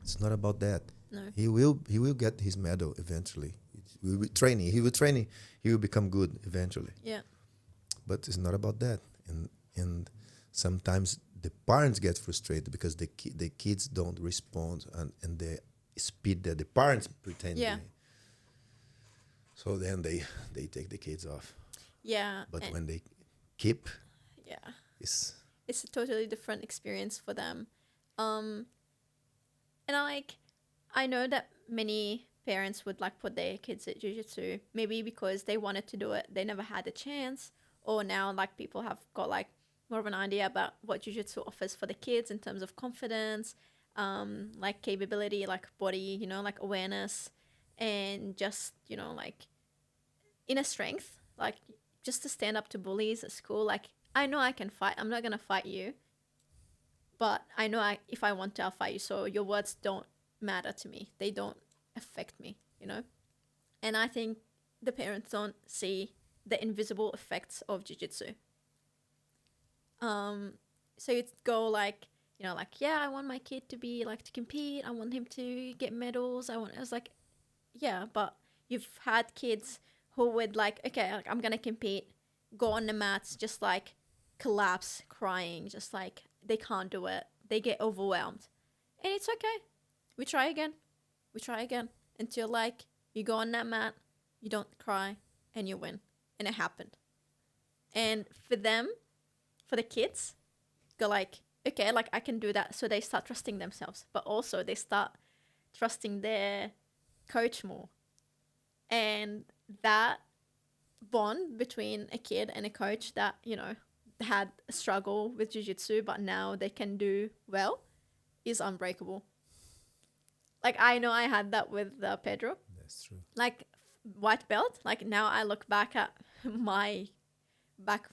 it's not about that. No. He will get his medal eventually. He will be training. He will training. He will become good eventually. Yeah. But it's not about that. And sometimes the parents get frustrated because the kids don't respond and the speed that the parents pretend. Yeah. So then they take the kids off. Yeah. But when they keep, it's a totally different experience for them. And I know that many parents would put their kids at jiu-jitsu, maybe because they wanted to do it, they never had a chance, or now people have got more of an idea about what jiu-jitsu offers for the kids in terms of confidence, capability, body, awareness, and just, inner strength, just to stand up to bullies at school. I know I can fight. I'm not going to fight you, but I know if I want to, I'll fight you. So your words don't matter to me. They don't affect me, And I think the parents don't see the invisible effects of jiu-jitsu. So you'd go I want my kid to be to compete. I want him to get medals. I was but you've had kids who would I'm going to compete, go on the mats, just collapse, crying, just they can't do it. They get overwhelmed. And it's okay. We try again. Until you go on that mat, you don't cry, and you win. And it happened. And for them, for the kids, go okay, I can do that. So they start trusting themselves, but also they start trusting their coach more. And that bond between a kid and a coach that, had a struggle with jiu-jitsu, but now they can do well, is unbreakable. I know I had that with Pedro. That's true. White belt, now I look back at my back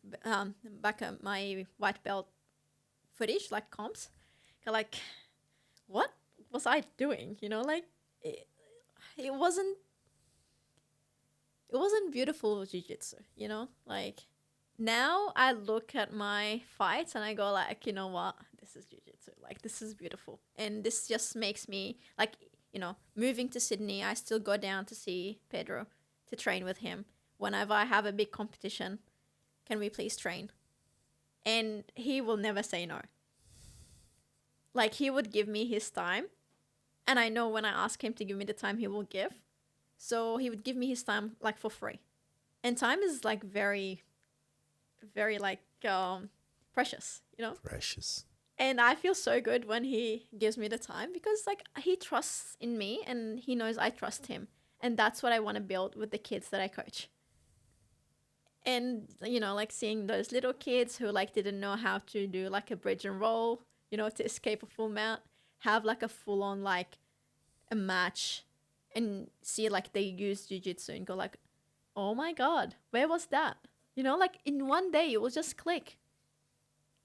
at my white belt footage, comps, what was I doing? It wasn't beautiful jiu-jitsu, now I look at my fights and I go you know what, this is jiu-jitsu, this is beautiful. And this just makes me moving to Sydney, I still go down to see Pedro to train with him. Whenever I have a big competition, can we please train? And he will never say no. He would give me his time. And I know when I ask him to give me the time, he will give. So he would give me his time for free. And time is very, very precious, Precious. And I feel so good when he gives me the time, because he trusts in me and he knows I trust him. And that's what I want to build with the kids that I coach. And, seeing those little kids who didn't know how to do a bridge and roll, to escape a full mount, have a full on a match, and see they use jiu-jitsu and go oh my God, where was that? In one day it will just click.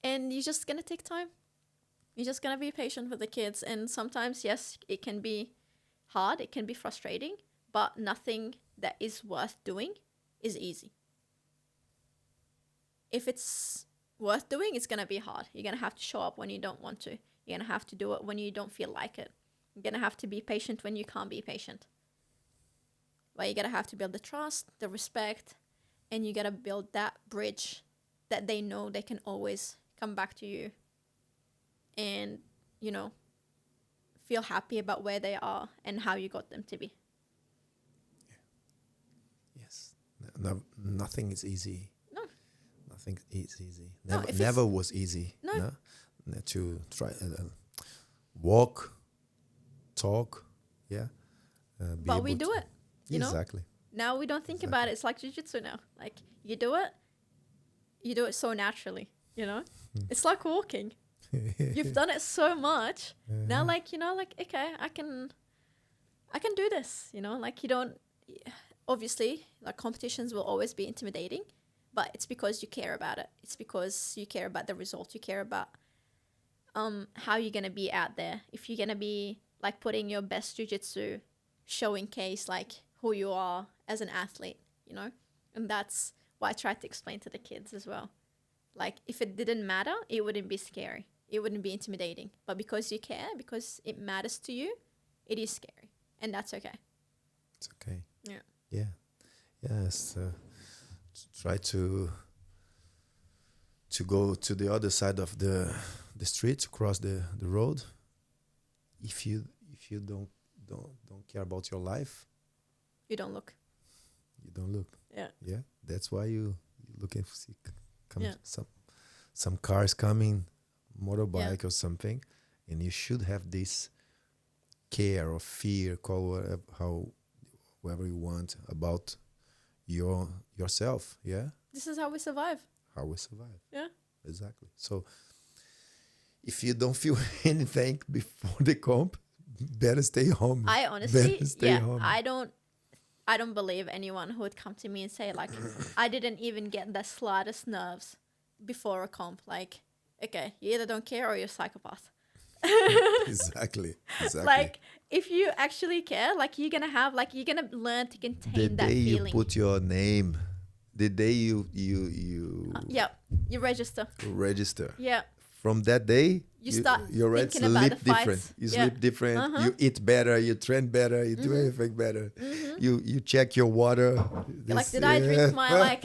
And you're just going to take time. You're just going to be patient with the kids. And sometimes, yes, it can be hard. It can be frustrating, but nothing that is worth doing is easy. If it's worth doing, it's going to be hard. You're going to have to show up when you don't want to. You're going to have to do it when you don't feel like it. You're going to have to be patient when you can't be patient. But you're going to have to build the trust, the respect, and you got to build that bridge that they know they can always come back to you and, you know, feel happy about where they are and how you got them to be. Yes. No, nothing is easy. No. Nothing is easy. No, Never was easy. No. To try walk, talk, yeah. But we do it, you know? Exactly. Now we don't think about it. It's like jiu-jitsu now. Like, you do it so naturally, you know? It's like walking. You've done it so much. Now, like, you know, like, okay, I can do this, you know? Like, you don't, obviously, like, competitions will always be intimidating, but it's because you care about it. It's because you care about the result. You care about how you're going to be out there. If you're going to be, like, putting your best jiu-jitsu, showing case, like, who you are as an athlete, you know? And that's what I try to explain to the kids as well. Like, if it didn't matter, it wouldn't be scary. It wouldn't be intimidating. But because you care, because it matters to you, it is scary. And that's okay. It's okay. Yeah. Yeah. Yes. Try to go to the other side of the street, to cross the road. If you don't care about your life, You don't look. you don't look. Yeah. Yeah. That's why you look and see Yeah. some cars coming, motorbike or something, and you should have this care or fear, call however you want, about yourself. Yeah. This is how we survive. How we survive. Yeah. Exactly. So if you don't feel anything before the comp, better stay home. I honestly, Better stay home. I don't believe anyone who would come to me and say, like, I didn't even get the slightest nerves before a comp. Like, okay, you either don't care or you're a psychopath. Exactly. Like, if you actually care, like, you're gonna learn to contain The that day feeling. you put your name, the day you Yeah, you register. register. Yeah, From that day, You start you already thinking about sleep the different. fights. You Yeah. sleep different. Uh-huh. You eat better. You train better. You do everything better. You check your water. you're like, did I drink my, like,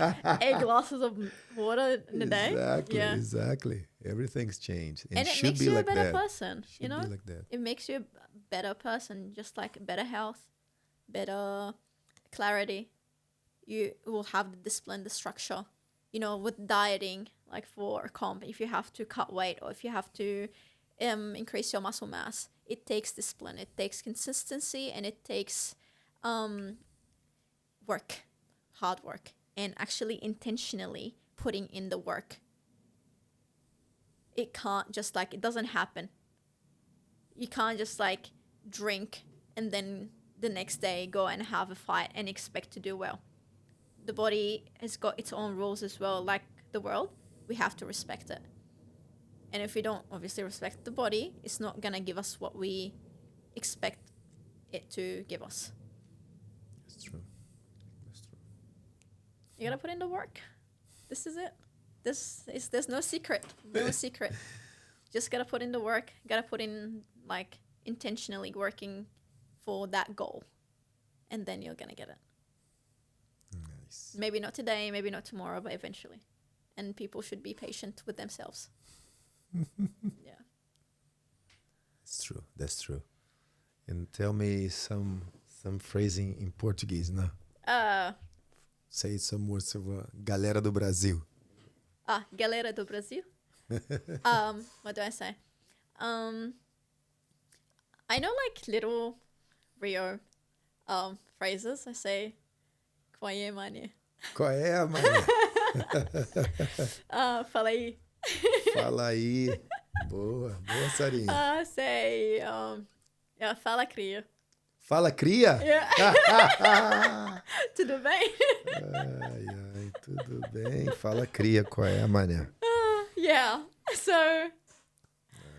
8 glasses of water in a day? Exactly. Yeah. Exactly. Everything's changed. And it should makes be you a like better that. person, Should you know? be like that. It makes you a better person, just like better health, better clarity. You will have the discipline, the structure. You know, with dieting, like for a comp, if you have to cut weight or if you have to increase your muscle mass, it takes discipline, it takes consistency, and it takes work, hard work, and actually intentionally putting in the work. It can't just, like, it doesn't happen. You can't just, like, drink and then the next day go and have a fight and expect to do well. The body has got its own rules as well, like the world. We have to respect it. And if we don't obviously respect the body, it's not going to give us what we expect it to give us. That's true. That's true. You got to put in the work. This is it. There's no secret. No secret. Just got to put in the work. Got to put in, like, intentionally working for that goal. And then you're going to get it. Nice. Maybe not today, maybe not tomorrow, but eventually. And people should be patient with themselves. Yeah. That's true. That's true. And tell me some phrasing in Portuguese, né? Say some words of galera do Brasil. Galera do Brasil. What do I say? I know, like, little Rio phrases. I say, qual é, mané? Qual é, mané? Fala aí. Fala aí. Boa, Sarinha. Say, fala cria. Fala, cria? Yeah. Tudo bem? Ai, tudo bem. Fala, cria. Qual é, mané? Yeah. So,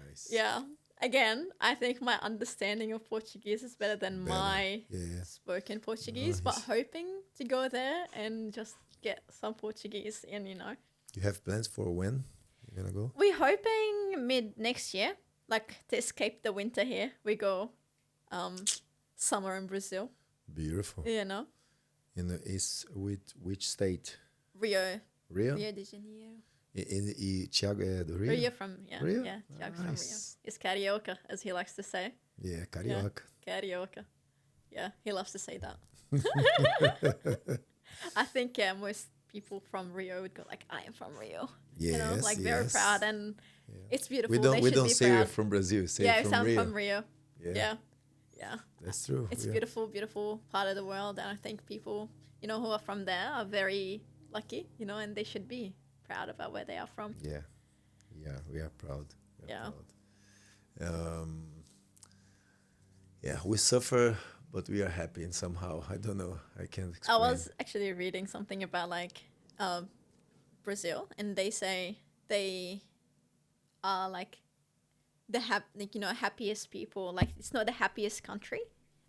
Nice. yeah. again, I think my understanding of Portuguese is better than Better. my Yeah. spoken Portuguese, but Nice. hoping to go there and just get some Portuguese in, you know. You have plans for when you're gonna go? We're hoping mid next year, like to escape the winter here. We go summer in Brazil, Beautiful. you know. In the is with which state? Rio, Rio? Rio de Janeiro. Thiago é do Rio? Rio from, yeah, Rio? yeah, Tiago's from Rio. Nice. It's carioca, as he likes to say. Yeah, carioca. Carioca. Yeah, he loves to say that. I think, yeah, most people from Rio would go like, I am from Rio. Yes, You know, like very yes. proud, and it's beautiful. We don't They we should don't be say we're proud. from Brazil. Say Yeah, from I'm Rio. from Rio. Yeah. Yeah. That's true. It's yeah. beautiful, beautiful part of the world, and I think people, you know, who are from there are very lucky, you know, and they should be proud about where they are from. Yeah, yeah, we are proud. We are Yeah. proud. Yeah, we suffer, but we are happy, and somehow I don't know. I can't I explain. was actually reading something about like Brazil, and they say they are like like, you know, happiest people. Like it's not the happiest country,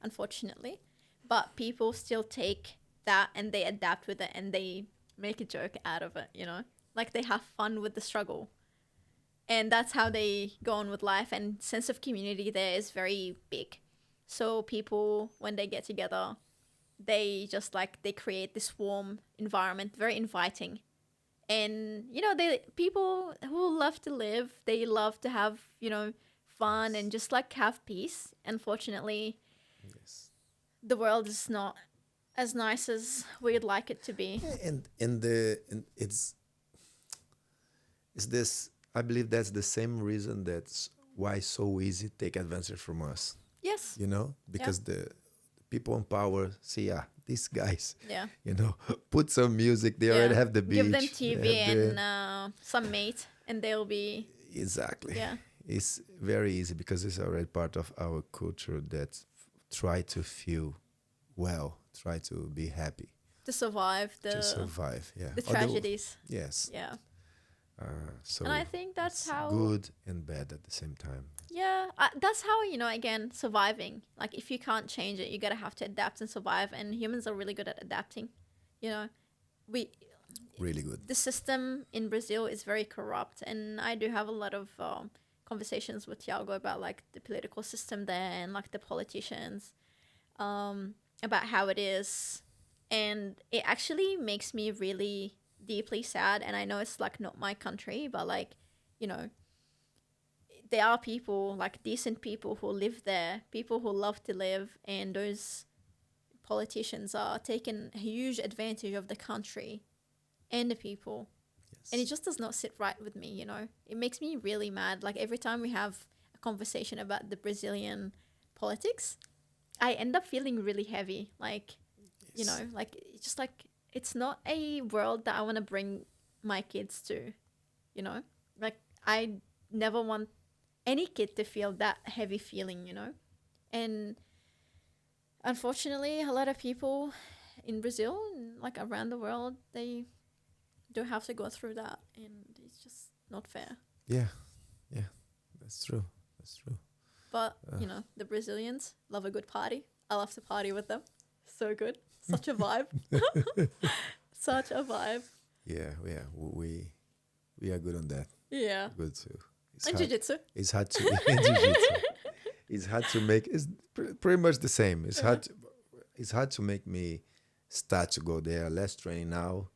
unfortunately, but people still take that and they adapt with it and they make a joke out of it. You know, like they have fun with the struggle, and that's how they go on with life. And sense of community there is very big. So people, when they get together, they just like they create this warm environment, very inviting. And you know, they people who love to live, they love to have, you know, fun and just like have peace. Unfortunately, Yes. the world is not as nice as we'd like it to be. Yeah, and it's this. I believe that's the same reason that's why it's so easy to take advantage from us. Yes. You know, because the people in power see, these guys, Yeah. you know, put some music. They already have the beach. Give them they TV have the- and some meat, and they'll be Exactly. yeah. It's very easy because it's already part of our culture that try to feel well, try to be happy, To survive to survive. Yeah. the Although- tragedies. Yes. Yeah. So And I think that's it's how good and bad at the same time. Yeah, that's how, you know, again, surviving. Like, if you can't change it, you gotta have to adapt and survive. And humans are really good at adapting. You know, Really good. the system in Brazil is very corrupt, and I do have a lot of conversations with Tiago about like the political system there and like the politicians, about how it is, and it actually makes me really deeply sad. And I know it's like not my country, but like, you know, there are people, like decent people who live there, people who love to live, and those politicians are taking huge advantage of the country and the people. Yes. And it just does not sit right with me, you know. It makes me really mad. Like every time we have a conversation about the Brazilian politics, I end up feeling really heavy. Like, you know, like it's just like it's not a world that I want to bring my kids to, you know. Like I never want any kid to feel that heavy feeling, you know. And unfortunately, a lot of people in Brazil and like around the world, they do have to go through that, and it's just not fair. Yeah, that's true. That's true. But you know, the Brazilians love a good party. I love to party with them. So good, such a vibe, such a vibe. Yeah. We are good on that. Yeah, Good too. It's and hard- jiu-jitsu. It's hard to and jiu-jitsu. It's hard to make. It's pretty much the same. It's hard. It's hard to make me start to go there. Less training now.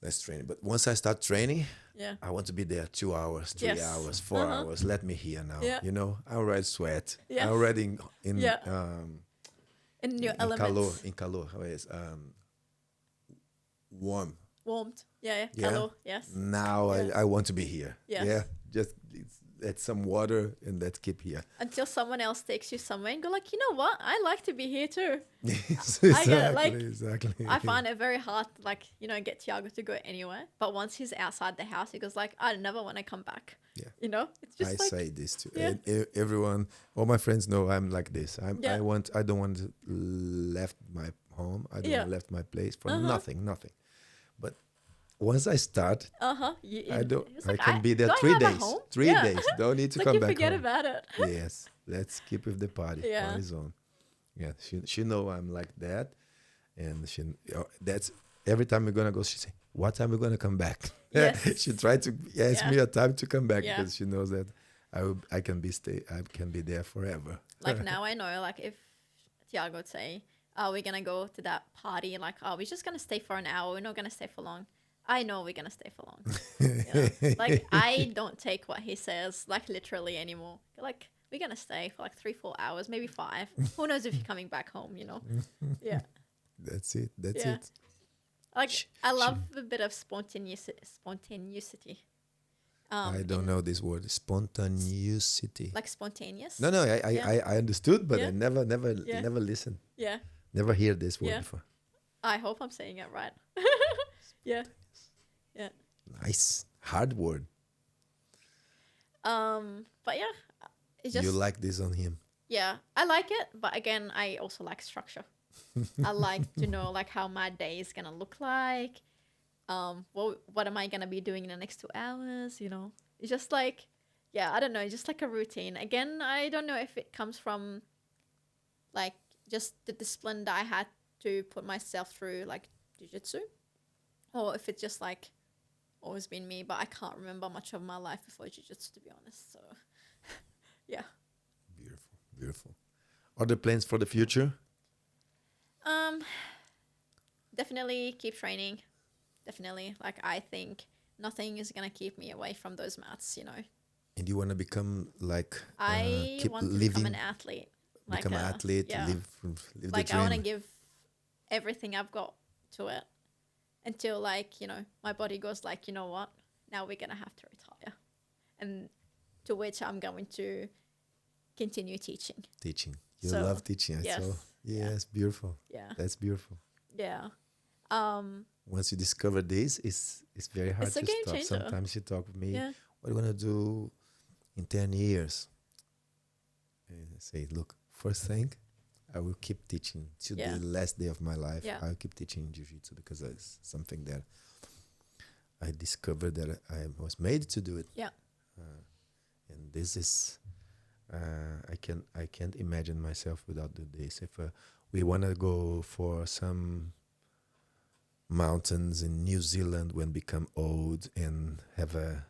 Less training, but once I start training, Yeah, I want to be there 2 hours, 3 Yes. hours, 4 Uh-huh. hours. Let me here now. Yeah. You know, I already sweat. Yes. I already in Yeah. in your in elements, calor. How is warm. warmth. Yeah, Yeah. calor. Yes. Now Yeah. I want to be here. Yes. Yeah, just add some water and let's keep here. Until someone else takes you somewhere and go like, you know what? I like to be here too. exactly, I get it, like, exactly. I find it very hard to like, you know, get Tiago to go anywhere. But once he's outside the house, he goes like, I never want to come back. Yeah. You know? It's I just like say this too. Yeah. And everyone, all my friends know I'm like this. Yeah. I don't want to left my home. I don't Yeah. want left my place for Uh-huh. nothing. But once I start, Uh-huh. I can be there 3 days. 3 days. Don't need to It's come like you back forget home. about it. Yes, let's keep with the party. Yeah. Party's on. Yeah, she know I'm like that, and that's every time we're gonna go. She say, "What time we're gonna come back?" Yes. She tried to ask me a time to come back Yeah. because she knows that I can be there forever. Like now I know, like if Tiago would say, "Oh, we're gonna go to that party," like, "Oh, we're just gonna stay for an hour. We're not gonna stay for long." I know we're gonna stay for long. You know? Like I don't take what he says like literally anymore. Like we're gonna stay for like 3-4 hours, maybe 5. Who knows if you're coming back home? You know? Yeah. That's it. That's Yeah. it. Like I love a bit of spontaneity. I don't know this word. Spontaneity. Like spontaneous. No, I understood, but Yeah. I never listened. Yeah. Never hear this word Yeah. before. I hope I'm saying it right. Yeah. Yeah. Nice. Hard word. But yeah, it's just You like this on him. yeah, I like it, but again, I also like structure. I like to know like how my day is gonna look like. What am I gonna be doing in the next 2 hours? You know, it's just like, yeah, I don't know, just like a routine. Again, I don't know if it comes from like just the discipline that I had to put myself through, like jiu-jitsu, or if it's just like always been me. But I can't remember much of my life before jiu-jitsu, to be honest. So, yeah. Beautiful, beautiful. Other plans for the future? Definitely keep training. Definitely, like I think nothing is gonna keep me away from those mats. You know, And you want to become like I keep want to living, become an athlete. become an athlete, yeah. live Like the I want to dream. give everything I've got to it until like my body goes like, you know what, now we're gonna have to retire, and to which I'm going to continue teaching. Teaching. You So, love teaching. yes, So yeah. yes, beautiful. Yeah, That's beautiful. yeah. Once you discover this, it's very hard It's a to game stop. changer. Sometimes you talk with me, Yeah. what are you gonna do in 10 years? And I say, look, first thing, I will keep teaching till Yeah. the last day of my life. Yeah. I'll keep teaching jiu-jitsu because it's something that I discovered that I was made to do it. Yeah. And this is I can't imagine myself without doing this. If we want to go for some mountains in New Zealand when become old and have a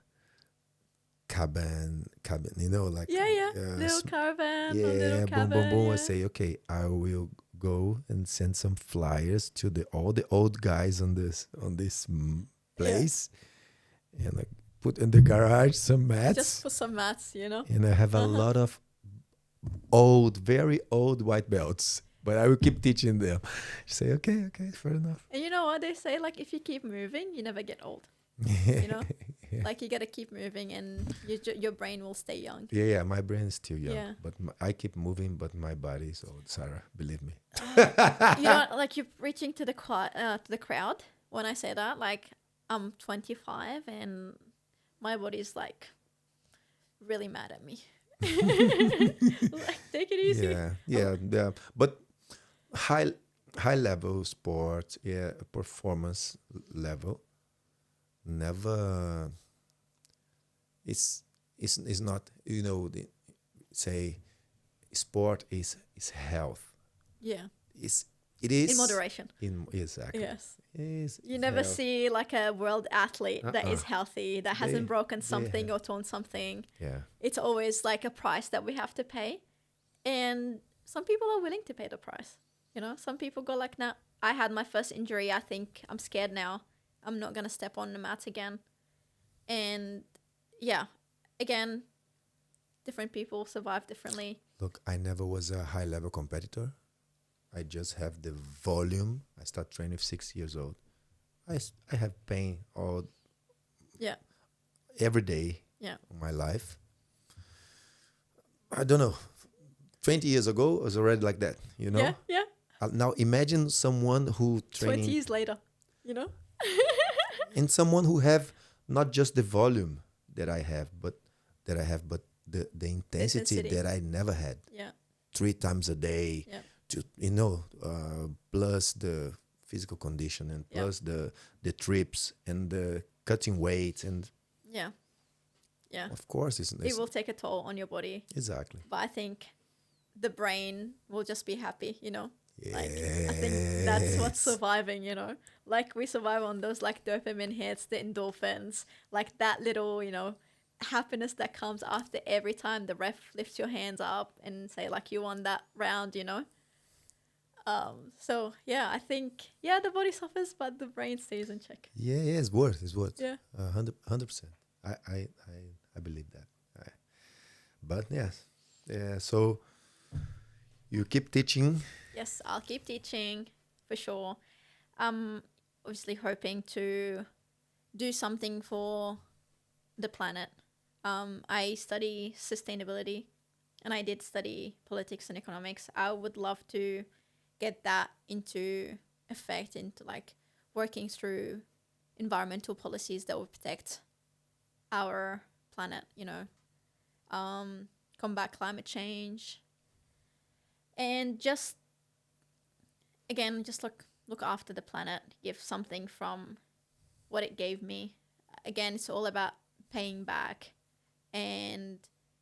cabin, like Yeah. uh, Little sm- caravan. yeah, Little boom, cabin, boom, boom. yeah. I say, okay, I will go and send some flyers to all the old guys on this place, and like put in the garage some mats, Just for some mats, and I have a lot of very old white belts. But I will keep teaching them. Say, okay, fair enough. And you know what they say? Like, if you keep moving, you never get old. You know? Like, you got to keep moving and your brain will stay young. Yeah, my brain is still young. Yeah. But I keep moving, but my body is old, Sarah. Believe me. You know, like, you're reaching to the crowd when I say that. Like, I'm 25 and my body's, like, really mad at me. Like, take it easy. Yeah. But high level sport, performance level, never. It's not, say sport is health. Yeah. It is In moderation. Exactly. Yes. Is You never health. see like a world athlete that is healthy, that hasn't broken they something or torn something. Yeah. It's always like a price that we have to pay. And some people are willing to pay the price. Some people go like, nah, I had my first injury. I think I'm scared now. I'm not going to step on the mats again. And yeah, again, different people survive differently. Look, I never was a high level competitor. I just have the volume. I start training at 6 years old. I have pain every day of my life. I don't know. 20 years ago, I was already like that, Yeah. Now imagine someone who 20 years later, and someone who have not just the volume that I have, but the intensity that I never had. Yeah. 3 times a day. Yeah. To plus the physical condition, and plus the trips and the cutting weights, and Yeah. of course It will take a toll on your body. exactly. But I think the brain will just be happy, you know? Yes. Like, I think that's what's surviving, you know? Like, we survive on those, like, dopamine hits, the endorphins, like that little, you know, happiness that comes after every time the ref lifts your hands up and say, like, you won that round, you know? So, yeah, I think, the body suffers, but the brain stays in check. Yeah, it's worth. Yeah. 100%. I believe that. But yes, so you keep teaching. Yes, I'll keep teaching for sure. I'm obviously hoping to do something for the planet. I study sustainability and I did study politics and economics. I would love to get that into effect, into like working through environmental policies that will protect our planet, you know, combat climate change, and just look after the planet, give something from what it gave me. Again, it's all about paying back and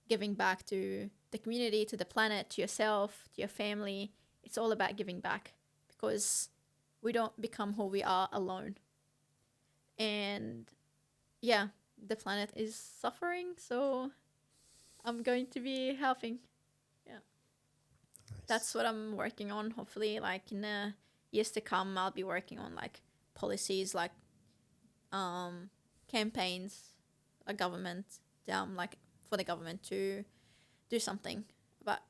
giving back to the community, to the planet, to yourself, to your family. It's all about giving back, because we don't become who we are alone. And yeah, the planet is suffering, so I'm going to be helping. Yeah. Nice. That's what I'm working on. Hopefully, like in the years to come, I'll be working on like policies, like campaigns, a government, like for the government to do something about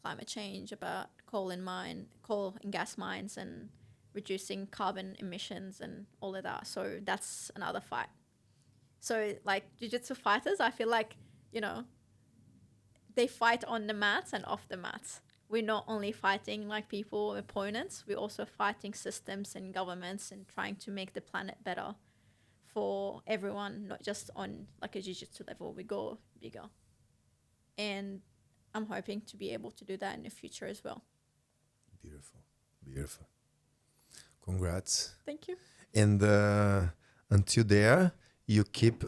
climate change, about coal and gas mines, and reducing carbon emissions and all of that. So that's another fight. So like jiu-jitsu fighters, I feel like, you know, they fight on the mats and off the mats. We're not only fighting like people, opponents, we're also fighting systems and governments and trying to make the planet better for everyone, not just on like a jiu-jitsu level. We go bigger. And I'm hoping to be able to do that in the future as well. Beautiful. Congrats. Thank you. And until there, you keep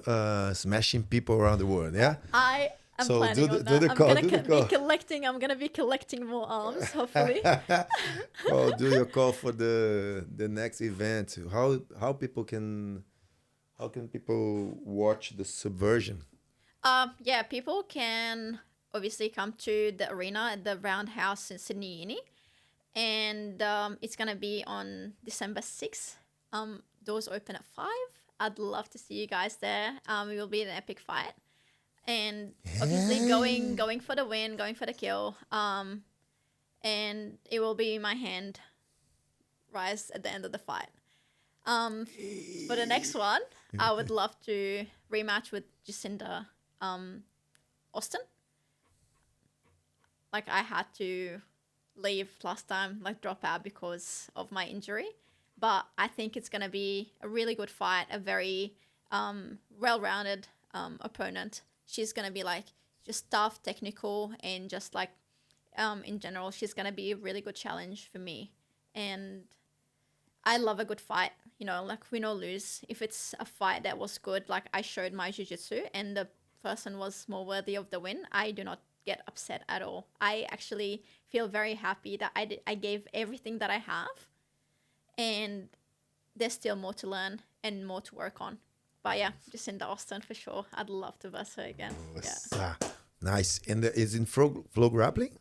smashing people around the world, yeah? I'm So planning do on the that. call, I'm do the gonna call. be collecting. I'm gonna be collecting more arms, hopefully. Oh, do your call for the next event. How can people watch the subversion? Yeah, people can obviously come to the arena at the Roundhouse in Sydney Uni, and it's gonna be on December 6th. Doors open at 5. I'd love to see you guys there. It will be an epic fight, and obviously going for the win, going for the kill. And it will be my hand rise at the end of the fight. For the next one, I would love to rematch with Jacinda Austin. Like, I had to leave last time, like drop out because of my injury. But I think it's going to be a really good fight, a very well-rounded opponent. She's going to be like just tough, technical, and just like in general, she's going to be a really good challenge for me. And I love a good fight, you know, like win or lose. If it's a fight that was good, like I showed my jiu-jitsu and the person was more worthy of the win, I do not get upset at all. I actually feel very happy that I gave everything that I have, and there's still more to learn and more to work on. But yeah, Jacinda Austin for sure. I'd love to verse her again. Yeah. Nice. And is in flow grappling?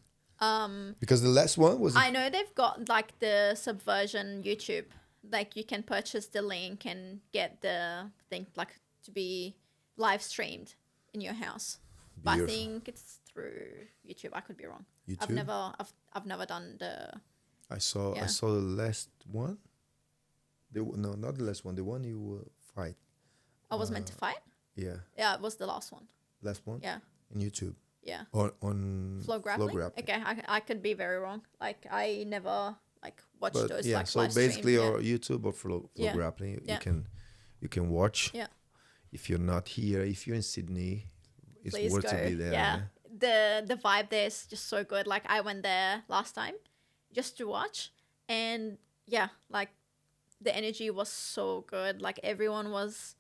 Because the last one was... I know they've got like the Subversion YouTube. Like you can purchase the link and get the thing like to be live streamed in your house. But I think it's through YouTube. I could be wrong. YouTube? I've never done the... I saw the last one. No, not the last one. The one you fight. I was meant to fight? Yeah. Yeah, it was the last one. Last one? Yeah. On YouTube. Yeah. On Flow grappling? Okay, I could be very wrong. Like I never like watched those like so live basically stream. or YouTube or flow grappling, you can watch. Yeah. If you're not here, if you're in Sydney, it's Please worth go. to be there. Yeah. The vibe there is just so good. Like I went there last time just to watch, and yeah, like the energy was so good. Like everyone was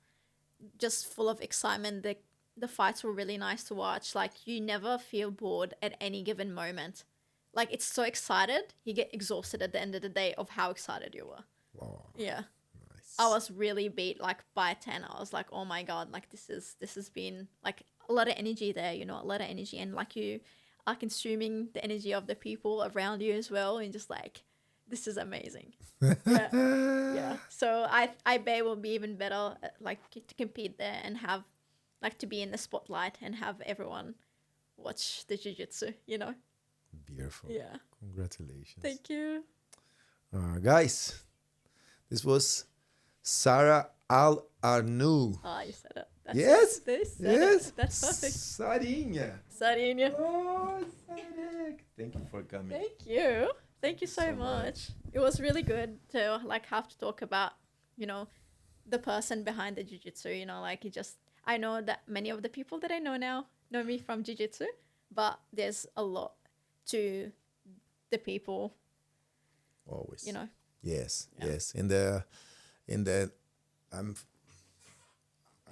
just full of excitement. The fights were really nice to watch. Like you never feel bored at any given moment. Like it's so excited, you get exhausted at the end of the day of how excited you were. Wow. Yeah. Nice. I was really beat like by 10. I was like, oh my God, like this has been like a lot of energy there, you know, a lot of energy. And like you are consuming the energy of the people around you as well. And just like, this is amazing. Yeah. Yeah. So I bet it will be even better, like to compete there and have like to be in the spotlight and have everyone watch the jiu-jitsu, you know? Beautiful. Yeah. Congratulations. Thank you. Guys, this was Sara Al Arnoos. Oh, you said it. That's Yes. it. They said Yes. it. That's perfect. Sarinha. Sarinha. Oh, Sarek. Thank you for coming. Thank you. Thank you so, So much. much. It was really good to like have to talk about, you know, the person behind the jiu-jitsu, you know, like it just, I know that many of the people that I know now know me from jiu-jitsu, but there's a lot to the people, Always. you know. Yes. Yeah. Yes.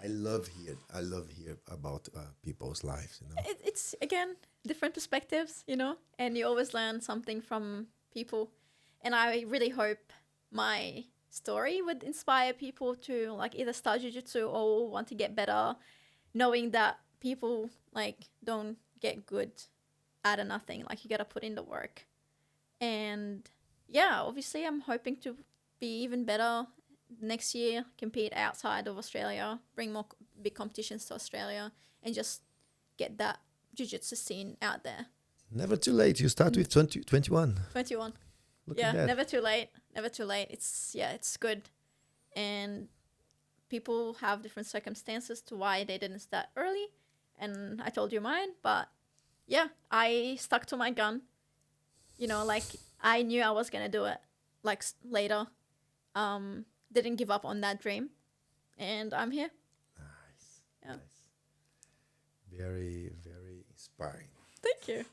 I love hear about people's lives. You know. It's again different perspectives, you know, and you always learn something from people. And I really hope my story would inspire people to like either start jiu-jitsu or want to get better, knowing that people like don't get good out of nothing. Like you got to put in the work. And yeah, obviously I'm hoping to be even better next year, compete outside of Australia, bring more big competitions to Australia, and just get that jiu-jitsu scene out there. Never too late. You start with 21. 21. Look Yeah, at that. never too late. Never too late. It's good. And people have different circumstances to why they didn't start early. And I told you mine, but yeah, I stuck to my gun. You know, like I knew I was going to do it like later. Didn't give up on that dream. And I'm here. Nice. Yeah. Nice. Very, very inspiring. Thank you.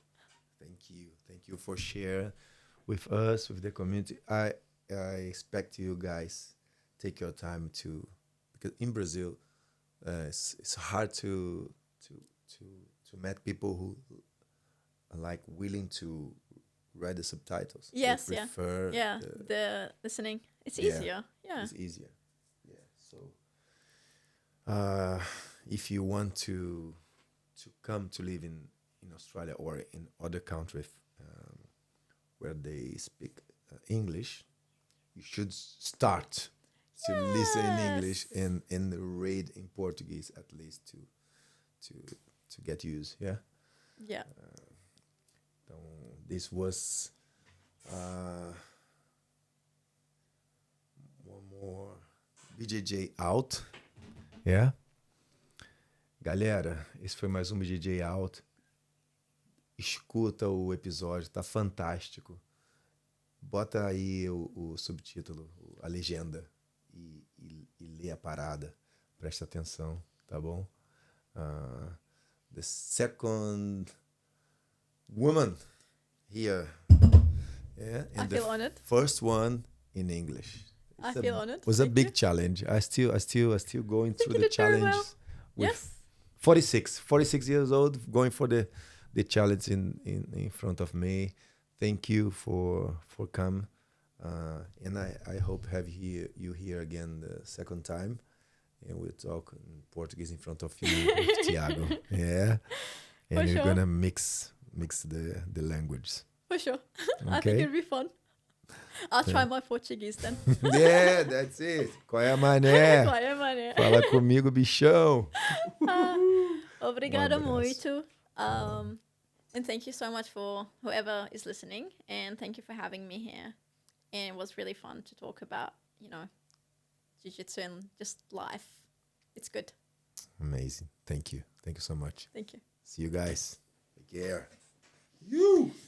Thank you. Thank you for sharing with us, with the community. I expect you guys take your time to, because in Brazil, it's hard to meet people who are like willing to read the subtitles. They Yes, yeah. prefer Yeah, the listening. It's Yeah. easier. Yeah. It's easier. Yeah. So, if you want to come to live in Australia or in other countries where they speak English, you should start to listen in English Yes. and read in Portuguese at least to get used. Yeah. Yeah. Então, this was one more BJJ Out. Yeah. Galera, esse foi mais um BJJ Out. Escuta o episódio, tá fantástico. Bota aí o subtítulo, a legenda e lê a parada. Presta atenção, tá bom? The second woman here. Yeah, I and feel the honored. first one in English. I feel honored. It was a Thank big you. challenge. I still going think through you the did very challenge well. with Yes. 46 years old, going for the challenge in front of me. Thank you for come, and I hope have you here again the second time, and we'll talk in Portuguese in front of you with Tiago. Yeah, and For we're sure. gonna mix the languages. For sure. I think Okay. it'd be fun. I'll try my Portuguese then. Yeah, that's it. Qual é a mané? Qual é, mané? Fala comigo, bichão. Obrigada Um abraço. muito. And thank you so much for whoever is listening. And thank you for having me here. And it was really fun to talk about, jiu-jitsu and just life. It's good. Amazing. Thank you. Thank you so much. Thank you. See you guys. Take care. You.